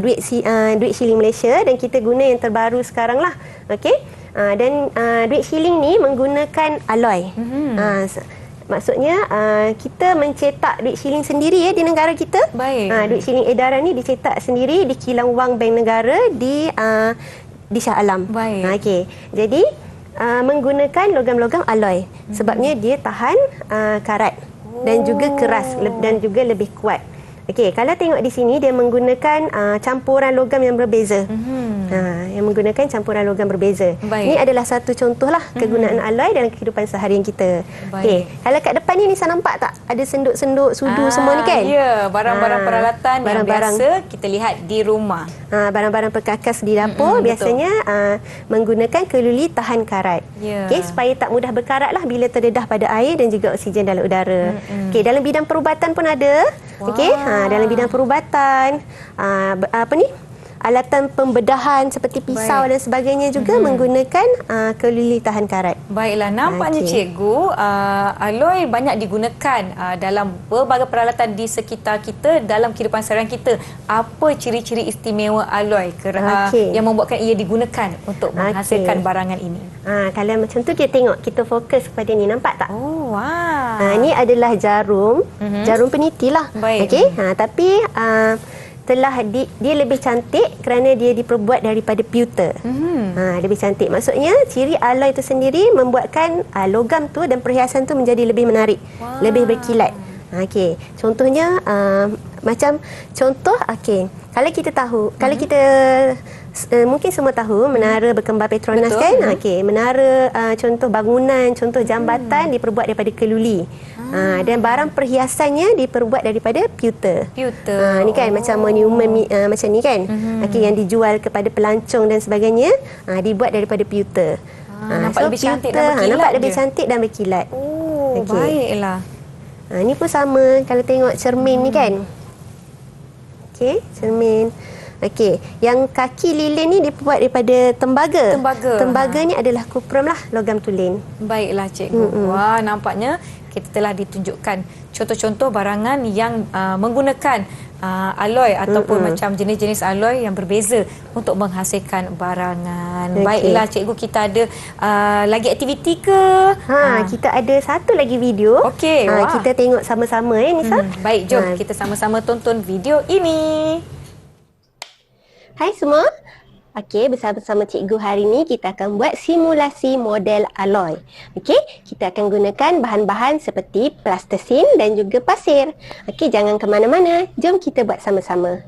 [SPEAKER 2] duit shilling Malaysia dan kita guna yang terbaru sekarang lah. Okey. Dan duit shilling ni menggunakan alloy. Maksudnya kita mencetak duit shilling sendiri di negara kita.
[SPEAKER 3] Baik.
[SPEAKER 2] Duit shilling edaran ni dicetak sendiri di kilang wang Bank Negara di Shah Alam.
[SPEAKER 3] Baik.
[SPEAKER 2] Okey. Jadi menggunakan logam-logam alloy sebabnya dia tahan karat dan juga keras dan juga lebih kuat. Okey, kalau tengok di sini dia menggunakan campuran logam yang berbeza. Yang menggunakan campuran logam berbeza.
[SPEAKER 3] Baik.
[SPEAKER 2] Ini adalah satu contohlah kegunaan alloy dalam kehidupan seharian kita. Okey, kalau kat depan ni Nisa nampak tak ada senduk-senduk sudu semua ni kan?
[SPEAKER 3] Ya, barang-barang peralatan yang
[SPEAKER 2] barang-barang
[SPEAKER 3] biasa kita lihat di rumah.
[SPEAKER 2] Barang-barang perkakas di dapur biasanya menggunakan keluli tahan karat.
[SPEAKER 3] Ya.
[SPEAKER 2] Okey, supaya tak mudah berkarat lah bila terdedah pada air dan juga oksigen dalam udara. Okey, dalam bidang perubatan pun ada. Okey, dalam bidang perubatan alatan pembedahan seperti pisau dan sebagainya juga menggunakan keluli tahan karat.
[SPEAKER 3] Baiklah, nampaknya Cikgu, alloy banyak digunakan dalam berbagai peralatan di sekitar kita dalam kehidupan seharian kita. Apa ciri-ciri istimewa alloy yang membuatkan ia digunakan untuk menghasilkan barangan ini?
[SPEAKER 2] Kalau macam tu kita tengok, kita fokus kepada ni, nampak tak?
[SPEAKER 3] Oh, wow.
[SPEAKER 2] Ini adalah jarum, jarum peniti lah.
[SPEAKER 3] Baik.
[SPEAKER 2] Okey, tapi dia lebih cantik kerana dia diperbuat daripada pewter. Lebih cantik. Maksudnya ciri alloy itu sendiri membuatkan logam tu dan perhiasan tu menjadi lebih menarik, lebih berkilat. Okey, contohnya macam contoh kalau kita tahu, kalau kita mungkin semua tahu menara berkembar Petronas. Betul. Kan? Okey, menara contoh bangunan, contoh jambatan diperbuat daripada keluli. Dan barang perhiasannya diperbuat daripada pewter. Ni kan macam monumen macam ni kan. Okey, yang dijual kepada pelancong dan sebagainya dibuat daripada pewter.
[SPEAKER 3] Nampak lebih cantik dan berkilat.
[SPEAKER 2] Nampak lebih cantik dan berkilat.
[SPEAKER 3] Oh, baiklah.
[SPEAKER 2] Ni pun sama kalau tengok cermin ni kan. Okey, cermin. Okey, yang kaki lilin ni dibuat daripada tembaga. Tembaga ni adalah kuprum lah, logam tulen.
[SPEAKER 3] Baiklah Cikgu. Wah, nampaknya kita telah ditunjukkan contoh-contoh barangan yang menggunakan alloy ataupun macam jenis-jenis alloy yang berbeza untuk menghasilkan barangan. Baiklah Cikgu, kita ada lagi aktiviti ke?
[SPEAKER 2] Kita ada satu lagi video.
[SPEAKER 3] Okey,
[SPEAKER 2] kita tengok sama-sama Nisa.
[SPEAKER 3] Baik, jom kita sama-sama tonton video ini.
[SPEAKER 2] Hai semua. Okey, bersama-sama cikgu hari ini kita akan buat simulasi model alloy. Okey, kita akan gunakan bahan-bahan seperti plastisin dan juga pasir. Okey, jangan ke mana-mana. Jom kita buat sama-sama.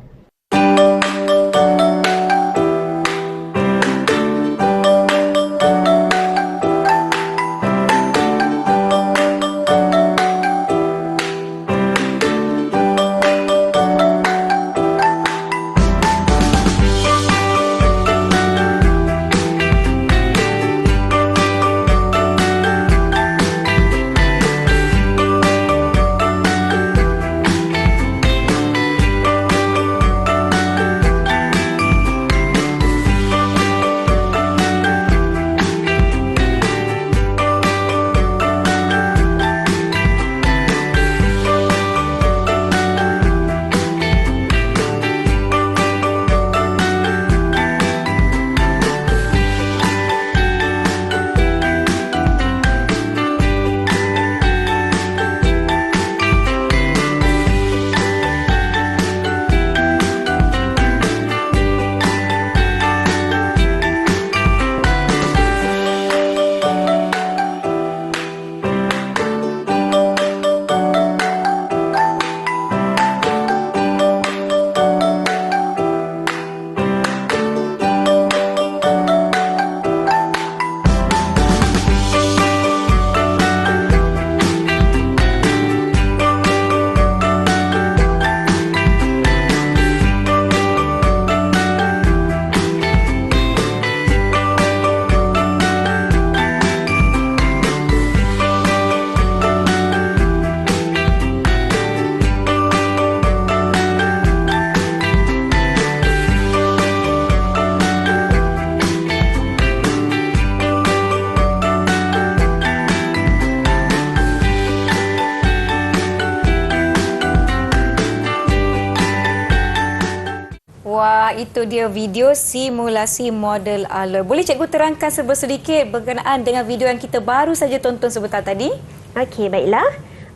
[SPEAKER 3] Wah, itu dia video simulasi model alloy. Boleh cikgu terangkan sedikit berkenaan dengan video yang kita baru saja tonton sebentar tadi?
[SPEAKER 2] Okey, baiklah.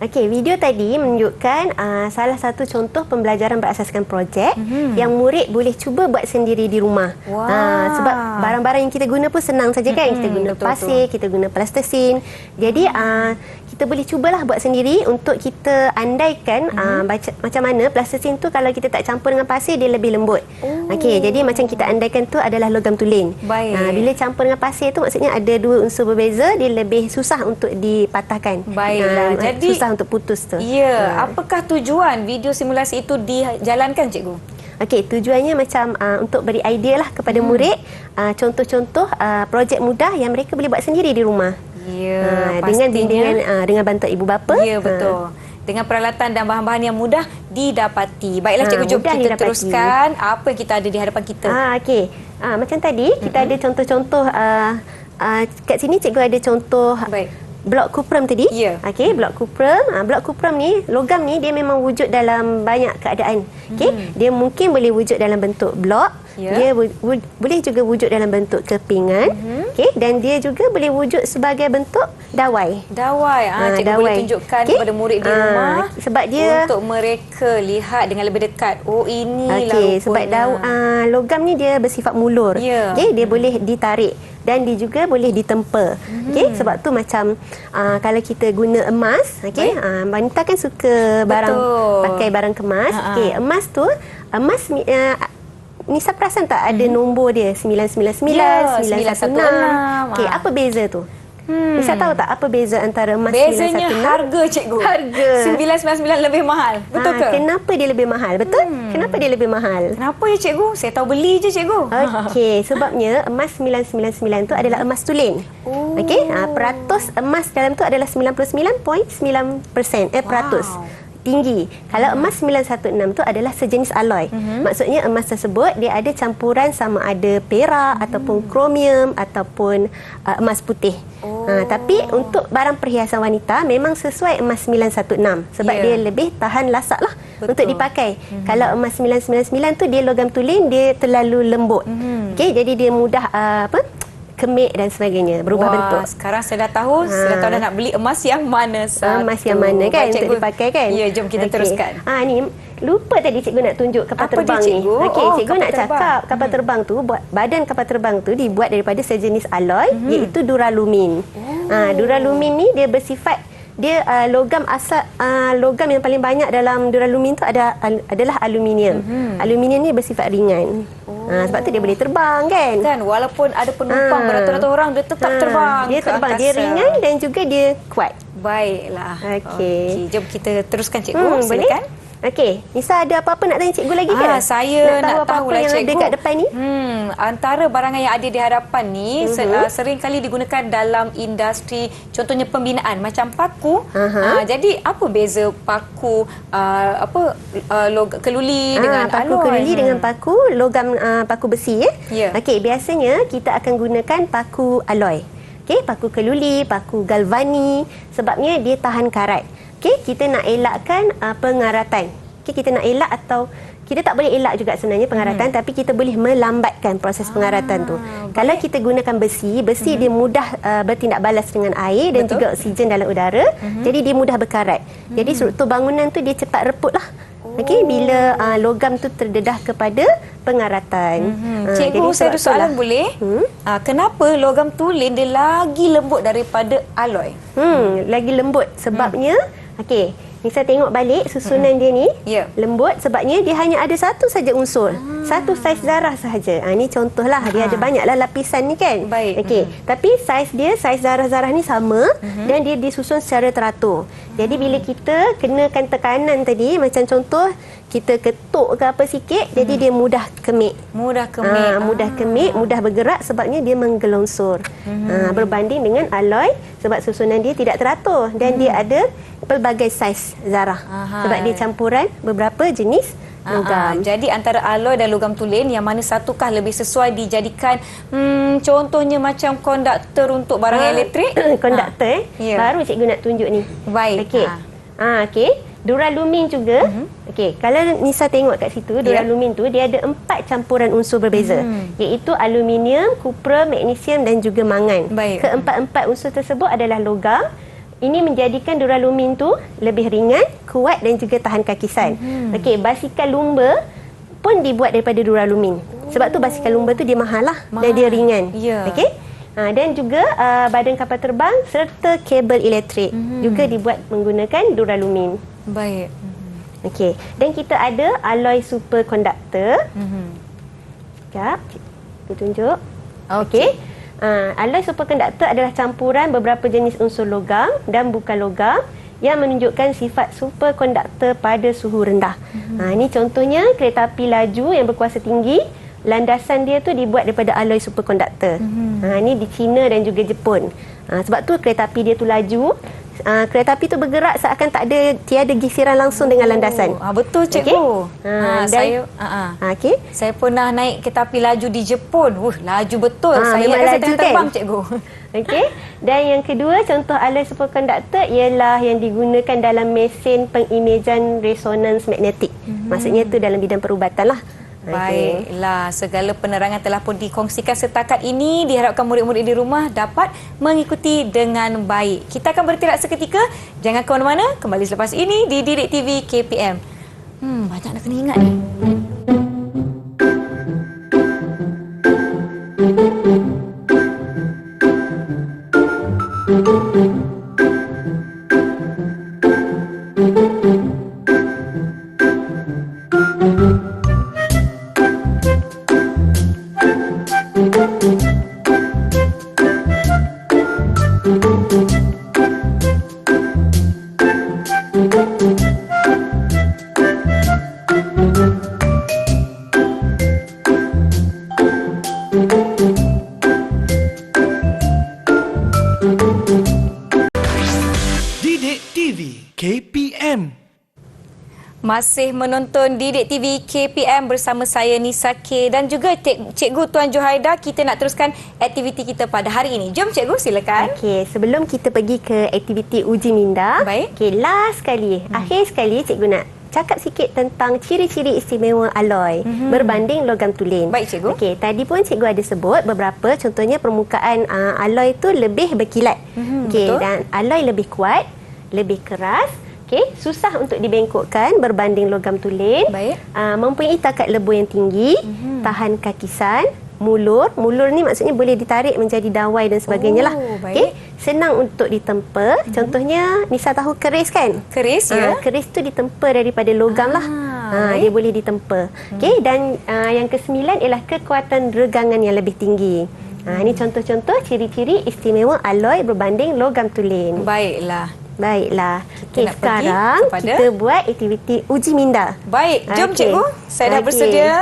[SPEAKER 2] Okey, video tadi menunjukkan salah satu contoh pembelajaran berasaskan projek yang murid boleh cuba buat sendiri di rumah. Sebab barang-barang yang kita guna pun senang saja kan. Kita guna pasir, kita guna plastisin. Jadi kita boleh cubalah buat sendiri untuk kita andaikan macam mana plastisin tu kalau kita tak campur dengan pasir dia lebih lembut. Okey, jadi macam kita andaikan tu adalah logam tulen. Bila campur dengan pasir tu maksudnya ada dua unsur berbeza, dia lebih susah untuk dipatahkan.
[SPEAKER 3] Baiklah, jadi
[SPEAKER 2] susah untuk putus tu.
[SPEAKER 3] Ya, apakah tujuan video simulasi itu dijalankan, cikgu?
[SPEAKER 2] Okey, tujuannya macam untuk beri idea lah kepada murid contoh-contoh projek mudah yang mereka boleh buat sendiri di rumah.
[SPEAKER 3] Ya,
[SPEAKER 2] dengan bimbingan dengan bantuan ibu bapa.
[SPEAKER 3] Ya, betul. Dengan peralatan dan bahan-bahan yang mudah didapati. Baiklah cikgu, jom kita teruskan apa yang kita ada di hadapan kita.
[SPEAKER 2] Okey. Macam tadi kita ada contoh-contoh kat sini cikgu ada contoh blok kuprum tadi. Okey, blok kuprum. Blok kuprum ni, logam ni dia memang wujud dalam banyak keadaan. Okey, dia mungkin boleh wujud dalam bentuk blok, dia boleh juga wujud dalam bentuk kepingan. Okey, dan dia juga boleh wujud sebagai bentuk dawai.
[SPEAKER 3] Cikgu boleh tunjukkan kepada murid di rumah
[SPEAKER 2] sebab dia
[SPEAKER 3] untuk mereka lihat dengan lebih dekat. Oh, inilah rupanya.
[SPEAKER 2] Sebab logam ni dia bersifat mulur. Okey, dia boleh ditarik dan dia juga boleh ditempa. Okey, sebab tu macam kalau kita guna emas, okey, wanita kan suka pakai barang kemas. Okey, emas tu Nisa perasan tak ada nombor dia 999, 916. Okey, apa beza tu? Nisa tahu tak apa beza antara emas 916?
[SPEAKER 3] Bezanya harga, cikgu. Harga 999 lebih mahal. Betul ke?
[SPEAKER 2] Kenapa dia lebih mahal? Betul? Kenapa dia lebih mahal?
[SPEAKER 3] Kenapa ya, cikgu? Saya tahu beli je, cikgu.
[SPEAKER 2] Okey, sebabnya emas 999 tu adalah emas tulen. Okey, peratus emas dalam tu adalah 99.9%. Peratus. Tinggi. Kalau emas 916 tu adalah sejenis alloy. Maksudnya emas tersebut dia ada campuran sama ada perak ataupun kromium ataupun emas putih. Tapi untuk barang perhiasan wanita memang sesuai emas 916 sebab dia lebih tahan lasak lah untuk dipakai. Kalau emas 999 tu dia logam tulen, dia terlalu lembut. Okey, jadi dia mudah kemik dan sebagainya, berubah bentuk.
[SPEAKER 3] Sekarang saya dah tahu, dah nak beli emas yang mana satu.
[SPEAKER 2] Emas yang mana kan untuk dipakai kan?
[SPEAKER 3] Ya, jom kita teruskan.
[SPEAKER 2] Ni lupa tadi cikgu nak tunjuk kapal terbang ni. Okey, cikgu nak cakap kapal terbang tu, badan kapal terbang tu dibuat daripada sejenis alloy iaitu duralumin. Duralumin ni dia bersifat logam yang paling banyak dalam duralumin tu adalah aluminium. Aluminium ni bersifat ringan. Sebab tu dia boleh terbang kan?
[SPEAKER 3] Walaupun ada penumpang beratus-ratus orang, dia tetap terbang.
[SPEAKER 2] Dia terbang, dia ringan dan juga dia kuat.
[SPEAKER 3] Baiklah.
[SPEAKER 2] Okey.
[SPEAKER 3] Jom kita teruskan, cikgu. Silakan.
[SPEAKER 2] Okey, Nisa ada apa-apa nak tanya cikgu lagi ke?
[SPEAKER 3] Saya nak tahu
[SPEAKER 2] apa yang
[SPEAKER 3] cikgu.
[SPEAKER 2] ada kat depan ni?
[SPEAKER 3] Antara barangan yang ada di hadapan ni sering kali digunakan dalam industri, contohnya pembinaan macam paku. Jadi apa beza paku keluli dengan
[SPEAKER 2] paku
[SPEAKER 3] alloy?
[SPEAKER 2] keluli dengan paku logam, paku besi ya. Okey, biasanya kita akan gunakan paku alloy. Okey, paku keluli, paku galvani sebabnya dia tahan karat. Okey, kita nak elakkan pengaratan. Okey, kita nak elak atau kita tak boleh elak juga sebenarnya pengaratan, tapi kita boleh melambatkan proses pengaratan tu. Kalau kita gunakan besi dia mudah bertindak balas dengan air dan juga oksigen dalam udara. Jadi dia mudah berkarat. Jadi struktur bangunan tu dia cepat reput lah. Okey, bila logam tu terdedah kepada pengaratan.
[SPEAKER 3] Cikgu, saya ada soalan boleh? Kenapa logam tulen dia lagi lembut daripada alloy?
[SPEAKER 2] Lagi lembut sebabnya okey, Nisa tengok balik susunan dia ni lembut sebabnya dia hanya ada satu saja unsur. Satu saiz zarah sahaja. Ni contohlah, dia ada banyaklah lapisan ni kan. Okey, tapi saiz zarah-zarah ni sama dan dia disusun secara teratur. Jadi bila kita kenakan tekanan tadi, macam contoh kita ketuk ke apa sikit, jadi dia mudah kemik. Mudah kemik, mudah bergerak sebabnya dia menggelongsor. Berbanding dengan alloy sebab susunan dia tidak teratur dan dia ada pelbagai saiz zarah. Sebab dia campuran beberapa jenis logam.
[SPEAKER 3] Jadi antara alloy dan logam tulen, yang mana satukah lebih sesuai dijadikan contohnya macam konduktor untuk barang elektrik?
[SPEAKER 2] Konduktor Baru cikgu nak tunjuk ni.
[SPEAKER 3] Baik.
[SPEAKER 2] Okey. Okey. Duralumin juga. Okey, kalau Nisa tengok kat situ, duralumin tu dia ada 4 campuran unsur berbeza, iaitu aluminium, kupra, magnesium dan juga mangan.
[SPEAKER 3] Baik.
[SPEAKER 2] Keempat-empat unsur tersebut adalah logam. Ini menjadikan duralumin tu lebih ringan, kuat dan juga tahan kakisan. Okey, basikal lumba pun dibuat daripada duralumin. Sebab tu basikal lumba tu dia mahal lah dan dia ringan.
[SPEAKER 3] Ya.
[SPEAKER 2] Okey. Dan juga badan kapal terbang serta kabel elektrik juga dibuat menggunakan duralumin.
[SPEAKER 3] Baik.
[SPEAKER 2] Okey, dan kita ada alloy superkonduktor. Sekejap, kita tunjuk. Okey. Alloy superkonduktor adalah campuran beberapa jenis unsur logam dan bukan logam yang menunjukkan sifat superkonduktor pada suhu rendah. Ini contohnya kereta api laju yang berkuasa tinggi, landasan dia tu dibuat daripada alloy superkonduktor. Ini di China dan juga Jepun. Sebab tu kereta api dia tu laju. Kereta api tu bergerak seakan tiada gisiran langsung dengan landasan.
[SPEAKER 3] Betul cikgu.
[SPEAKER 2] Okey.
[SPEAKER 3] Saya pernah naik kereta api laju di Jepun. Laju betul. Saya
[SPEAKER 2] memang
[SPEAKER 3] ingat saya
[SPEAKER 2] laju
[SPEAKER 3] tengah
[SPEAKER 2] kan?
[SPEAKER 3] terbang cikgu.
[SPEAKER 2] Okey. Dan yang kedua, contoh alloy superkonduktor ialah yang digunakan dalam mesin pengimejan resonans magnetik. Maksudnya tu dalam bidang perubatan lah.
[SPEAKER 3] Baiklah, segala penerangan telah pun dikongsikan setakat ini. Diharapkan murid-murid di rumah dapat mengikuti dengan baik. Kita akan beristirahat seketika. Jangan ke mana-mana. Kembali selepas ini di Didik TV KPM. Banyak nak kena ingat ni.
[SPEAKER 1] Didik TV KPM.
[SPEAKER 3] Masih menonton Didik TV KPM bersama saya Nisa K dan juga Cikgu Tuan Johaida. Kita nak teruskan aktiviti kita pada hari ini. Jom Cikgu, silakan.
[SPEAKER 2] Okey, sebelum kita pergi ke aktiviti uji minda,
[SPEAKER 3] Baik.
[SPEAKER 2] okey, last sekali, akhir sekali Cikgu nak cakap sikit tentang ciri-ciri istimewa alloy berbanding logam tulen.
[SPEAKER 3] Baik, Cikgu.
[SPEAKER 2] Okey, tadi pun Cikgu ada sebut beberapa, contohnya permukaan alloy tu lebih berkilat. Okey,
[SPEAKER 3] betul.
[SPEAKER 2] dan alloy lebih kuat, lebih keras. Okey, susah untuk dibengkokkan berbanding logam tulen.
[SPEAKER 3] Baik.
[SPEAKER 2] Mempunyai takat lebur yang tinggi, tahan kakisan, mulur. Mulur ni maksudnya boleh ditarik menjadi dawai dan sebagainya lah.
[SPEAKER 3] baik.
[SPEAKER 2] Okey, senang untuk ditempa. Contohnya, Nisa tahu keris kan?
[SPEAKER 3] Keris, ya.
[SPEAKER 2] Keris tu ditempa daripada logam lah.
[SPEAKER 3] baik.
[SPEAKER 2] Dia boleh ditempa. Okey, dan yang ke-9 ialah kekuatan regangan yang lebih tinggi. Ini contoh-contoh ciri-ciri istimewa alloy berbanding logam tulen. Baiklah. Okey,
[SPEAKER 3] nak pergi
[SPEAKER 2] sekarang
[SPEAKER 3] kepada-
[SPEAKER 2] kita buat aktiviti uji minda.
[SPEAKER 3] Baik, jom
[SPEAKER 2] Okey.
[SPEAKER 3] Cikgu. Saya dah
[SPEAKER 2] Okey.
[SPEAKER 3] bersedia.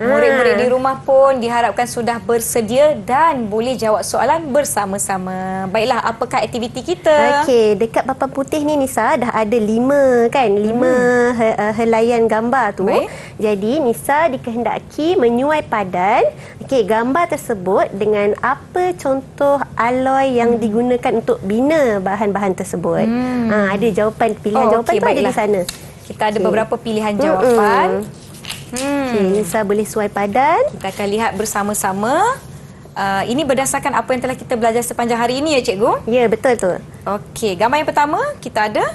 [SPEAKER 3] Murid-murid di rumah pun diharapkan sudah bersedia dan boleh jawab soalan bersama-sama. Baiklah, apakah aktiviti kita?
[SPEAKER 2] Okey, dekat papan putih ni Nisa dah ada 5 kan? 5 helaian gambar tu.
[SPEAKER 3] Baik.
[SPEAKER 2] Jadi Nisa dikehendaki menyuai padan gambar tersebut dengan apa contoh alloy yang digunakan untuk bina bahan-bahan tersebut. Ada jawapan, pilihan jawapan tu ada di sana.
[SPEAKER 3] Kita ada beberapa pilihan jawapan.
[SPEAKER 2] Okey, Nisa boleh suai padan.
[SPEAKER 3] Kita akan lihat bersama-sama. Ini berdasarkan apa yang telah kita belajar sepanjang hari ini ya Cikgu.
[SPEAKER 2] Ya, betul tu.
[SPEAKER 3] Okey, gambar yang pertama kita ada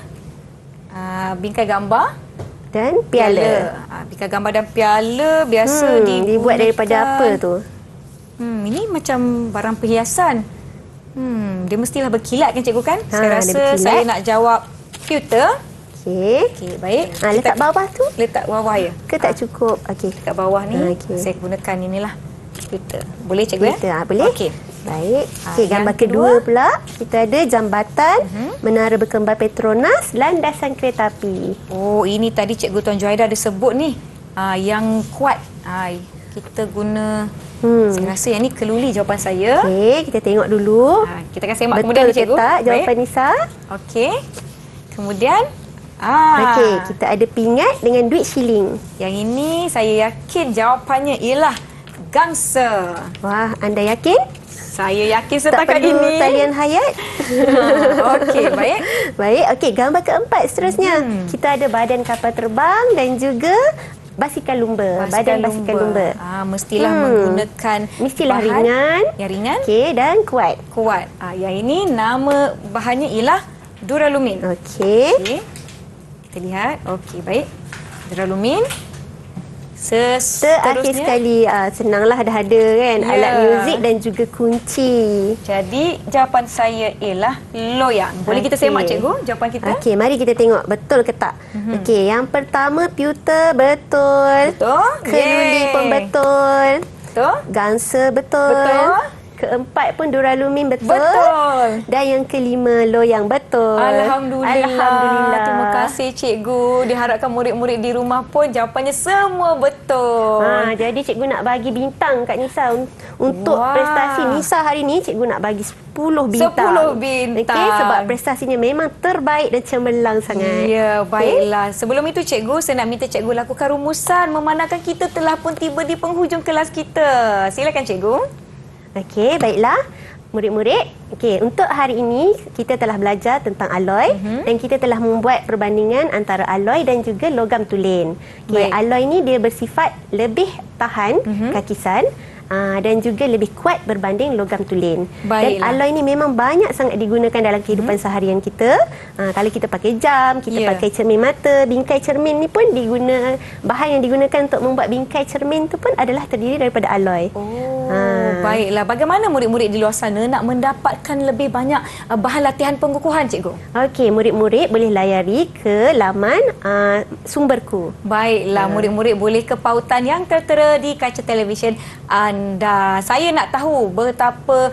[SPEAKER 3] bingkai gambar
[SPEAKER 2] Dan piala.
[SPEAKER 3] Bingkai gambar dan piala biasa
[SPEAKER 2] Dibuat daripada apa tu?
[SPEAKER 3] Ini macam barang perhiasan. Dia mestilah berkilat kan Cikgu kan? Saya
[SPEAKER 2] dia
[SPEAKER 3] rasa
[SPEAKER 2] berkilat.
[SPEAKER 3] saya nak jawab pewter.
[SPEAKER 2] Okey.
[SPEAKER 3] Okey, baik.
[SPEAKER 2] Letak bawah tu
[SPEAKER 3] Letak bawah ya.
[SPEAKER 2] ke tak cukup? Okey.
[SPEAKER 3] Kat bawah ni
[SPEAKER 2] Okey.
[SPEAKER 3] saya gunakan inilah pewter. Boleh Cikgu
[SPEAKER 2] Kita
[SPEAKER 3] ya?
[SPEAKER 2] boleh.
[SPEAKER 3] Okey.
[SPEAKER 2] Baik.
[SPEAKER 3] yang
[SPEAKER 2] Okey, gambar kedua pula kita ada jambatan, menara berkembar Petronas, landasan kereta api.
[SPEAKER 3] Oh, ini tadi Cikgu Tuan Johaida ada sebut ni. Yang kuat. Kita guna saya rasa yang ni keluli jawapan saya.
[SPEAKER 2] Okey, kita tengok dulu.
[SPEAKER 3] Kita akan semak
[SPEAKER 2] Betul
[SPEAKER 3] kemudian ni
[SPEAKER 2] ke
[SPEAKER 3] Cikgu.
[SPEAKER 2] tak jawapan
[SPEAKER 3] Baik.
[SPEAKER 2] Nisa?
[SPEAKER 3] Okey. Kemudian
[SPEAKER 2] Okey, kita ada pingat dengan duit shilling.
[SPEAKER 3] yang ini saya yakin jawapannya ialah gangsa.
[SPEAKER 2] Wah, anda yakin?
[SPEAKER 3] Saya yakin
[SPEAKER 2] Tak
[SPEAKER 3] setakat
[SPEAKER 2] perlu
[SPEAKER 3] ini.
[SPEAKER 2] talian hayat?
[SPEAKER 3] Okey, baik.
[SPEAKER 2] Baik, okey. Gambar keempat seterusnya. Kita ada badan kapal terbang dan juga basikal lumba. Badan basikal lumba.
[SPEAKER 3] Mestilah menggunakan
[SPEAKER 2] Mestilah
[SPEAKER 3] bahan
[SPEAKER 2] ringan.
[SPEAKER 3] yang ringan,
[SPEAKER 2] Okey, dan kuat.
[SPEAKER 3] kuat. Yang ini nama bahannya ialah duralumin.
[SPEAKER 2] Okey.
[SPEAKER 3] Okey. Kita lihat. Okey, baik. Duralumin.
[SPEAKER 2] Terakhir
[SPEAKER 3] Seterusnya.
[SPEAKER 2] sekali, senanglah dah ada kan.
[SPEAKER 3] Ya.
[SPEAKER 2] Alat muzik dan juga kunci.
[SPEAKER 3] Jadi, jawapan saya ialah loyang. Boleh kita
[SPEAKER 2] Okey.
[SPEAKER 3] semak, cikgu, jawapan kita?
[SPEAKER 2] Okey, mari kita tengok betul ke tak. Okey, yang pertama pewter betul.
[SPEAKER 3] Betul?
[SPEAKER 2] Keluli
[SPEAKER 3] Yeay.
[SPEAKER 2] pun betul.
[SPEAKER 3] Betul?
[SPEAKER 2] Gangsa betul.
[SPEAKER 3] Betul.
[SPEAKER 2] Keempat pun duralumin betul.
[SPEAKER 3] Betul.
[SPEAKER 2] Dan yang kelima loyang betul.
[SPEAKER 3] Alhamdulillah. Terima kasih, cikgu. Diharapkan murid-murid di rumah pun jawapannya semua betul.
[SPEAKER 2] Jadi cikgu nak bagi bintang kat Nisa untuk
[SPEAKER 3] Wah.
[SPEAKER 2] prestasi Nisa hari ni. Cikgu nak bagi 10 bintang.
[SPEAKER 3] 10 bintang.
[SPEAKER 2] Okey, sebab prestasinya memang terbaik dan cemerlang sangat.
[SPEAKER 3] Ya, baiklah. Sebelum itu, cikgu, saya nak minta cikgu lakukan rumusan memandangkan kita telah pun tiba di penghujung kelas kita. Silakan, cikgu.
[SPEAKER 2] Okey, baiklah. Murid-murid, okey, untuk hari ini kita telah belajar tentang alloy dan kita telah membuat perbandingan antara alloy dan juga logam tulen. Okey,
[SPEAKER 3] Baik.
[SPEAKER 2] alloy ni dia bersifat lebih tahan kakisan dan juga lebih kuat berbanding logam tulen. Dan
[SPEAKER 3] Baiklah.
[SPEAKER 2] alloy ni memang banyak sangat digunakan dalam kehidupan seharian kita. Kalau kita pakai jam, kita
[SPEAKER 3] Ya.
[SPEAKER 2] pakai cermin mata, bingkai cermin ni pun bahan yang digunakan untuk membuat bingkai cermin tu pun adalah terdiri daripada alloy.
[SPEAKER 3] Baiklah. Bagaimana murid-murid di luar sana nak mendapatkan lebih banyak bahan latihan pengukuhan, cikgu?
[SPEAKER 2] Okey, murid-murid boleh layari ke laman sumberku.
[SPEAKER 3] Baiklah, murid-murid boleh ke pautan yang tertera di kaca televisyen anda. Saya nak tahu betapa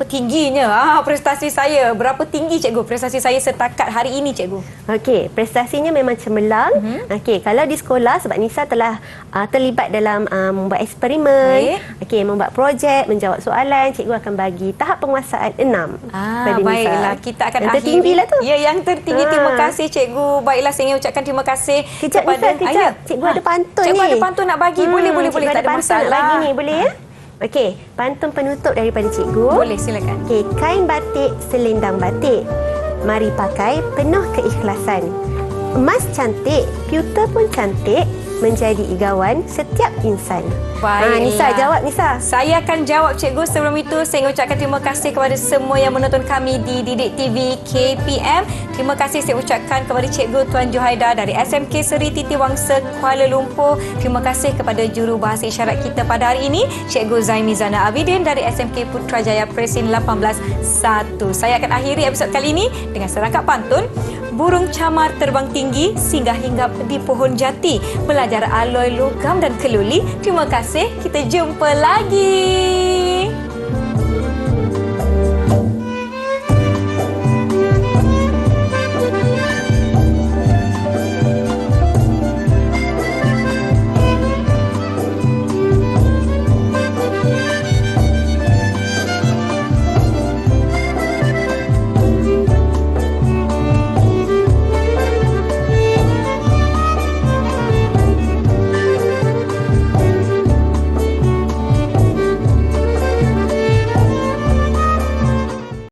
[SPEAKER 3] tingginya prestasi saya. Berapa tinggi, cikgu, prestasi saya setakat hari ini, cikgu?
[SPEAKER 2] Okey, prestasinya memang cemerlang. Okey, kalau di sekolah sebab Nisa telah terlibat dalam membuat eksperimen, okey, membuat projek, menjawab soalan, cikgu akan bagi tahap penguasaan 6 pada Nisa.
[SPEAKER 3] Baiklah, kita akan
[SPEAKER 2] yang
[SPEAKER 3] akhiri.
[SPEAKER 2] tertinggilah tu.
[SPEAKER 3] Ya, yang tertinggi. Terima kasih, cikgu. Baiklah, saya ingin ucapkan terima kasih
[SPEAKER 2] Kejap
[SPEAKER 3] kepada
[SPEAKER 2] Nisa, kejap. Cikgu ada pantun
[SPEAKER 3] cikgu
[SPEAKER 2] ni.
[SPEAKER 3] ada pantun nak bagi. Boleh.
[SPEAKER 2] Cikgu
[SPEAKER 3] Tak
[SPEAKER 2] ada
[SPEAKER 3] ada
[SPEAKER 2] pantun
[SPEAKER 3] masalah.
[SPEAKER 2] nak bagi ni, boleh ya? Okey, pantun penutup daripada cikgu.
[SPEAKER 3] Boleh, silakan.
[SPEAKER 2] Okey, kain batik, selendang batik. Mari pakai penuh keikhlasan. Emas cantik, pewter pun cantik, menjadi igawan setiap insan.
[SPEAKER 3] Baiklah.
[SPEAKER 2] Nisa, jawab Nisa.
[SPEAKER 3] Saya akan jawab, cikgu. Sebelum itu, saya ingin ucapkan terima kasih kepada semua yang menonton kami di Didik TV KPM. Terima kasih saya ucapkan kepada Cikgu Tuan Juhaida dari SMK Seri Titi Wangsa, Kuala Lumpur. Terima kasih kepada juru bahasa isyarat kita pada hari ini, Cikgu Zaimi Zana Abidin dari SMK Putrajaya Presin 18-1. Saya akan akhiri episod kali ini dengan serangkap pantun. Burung camar terbang tinggi, singgah hinggap di pohon jati. Belajar alloy logam dan keluli. Terima kasih. Kita jumpa lagi.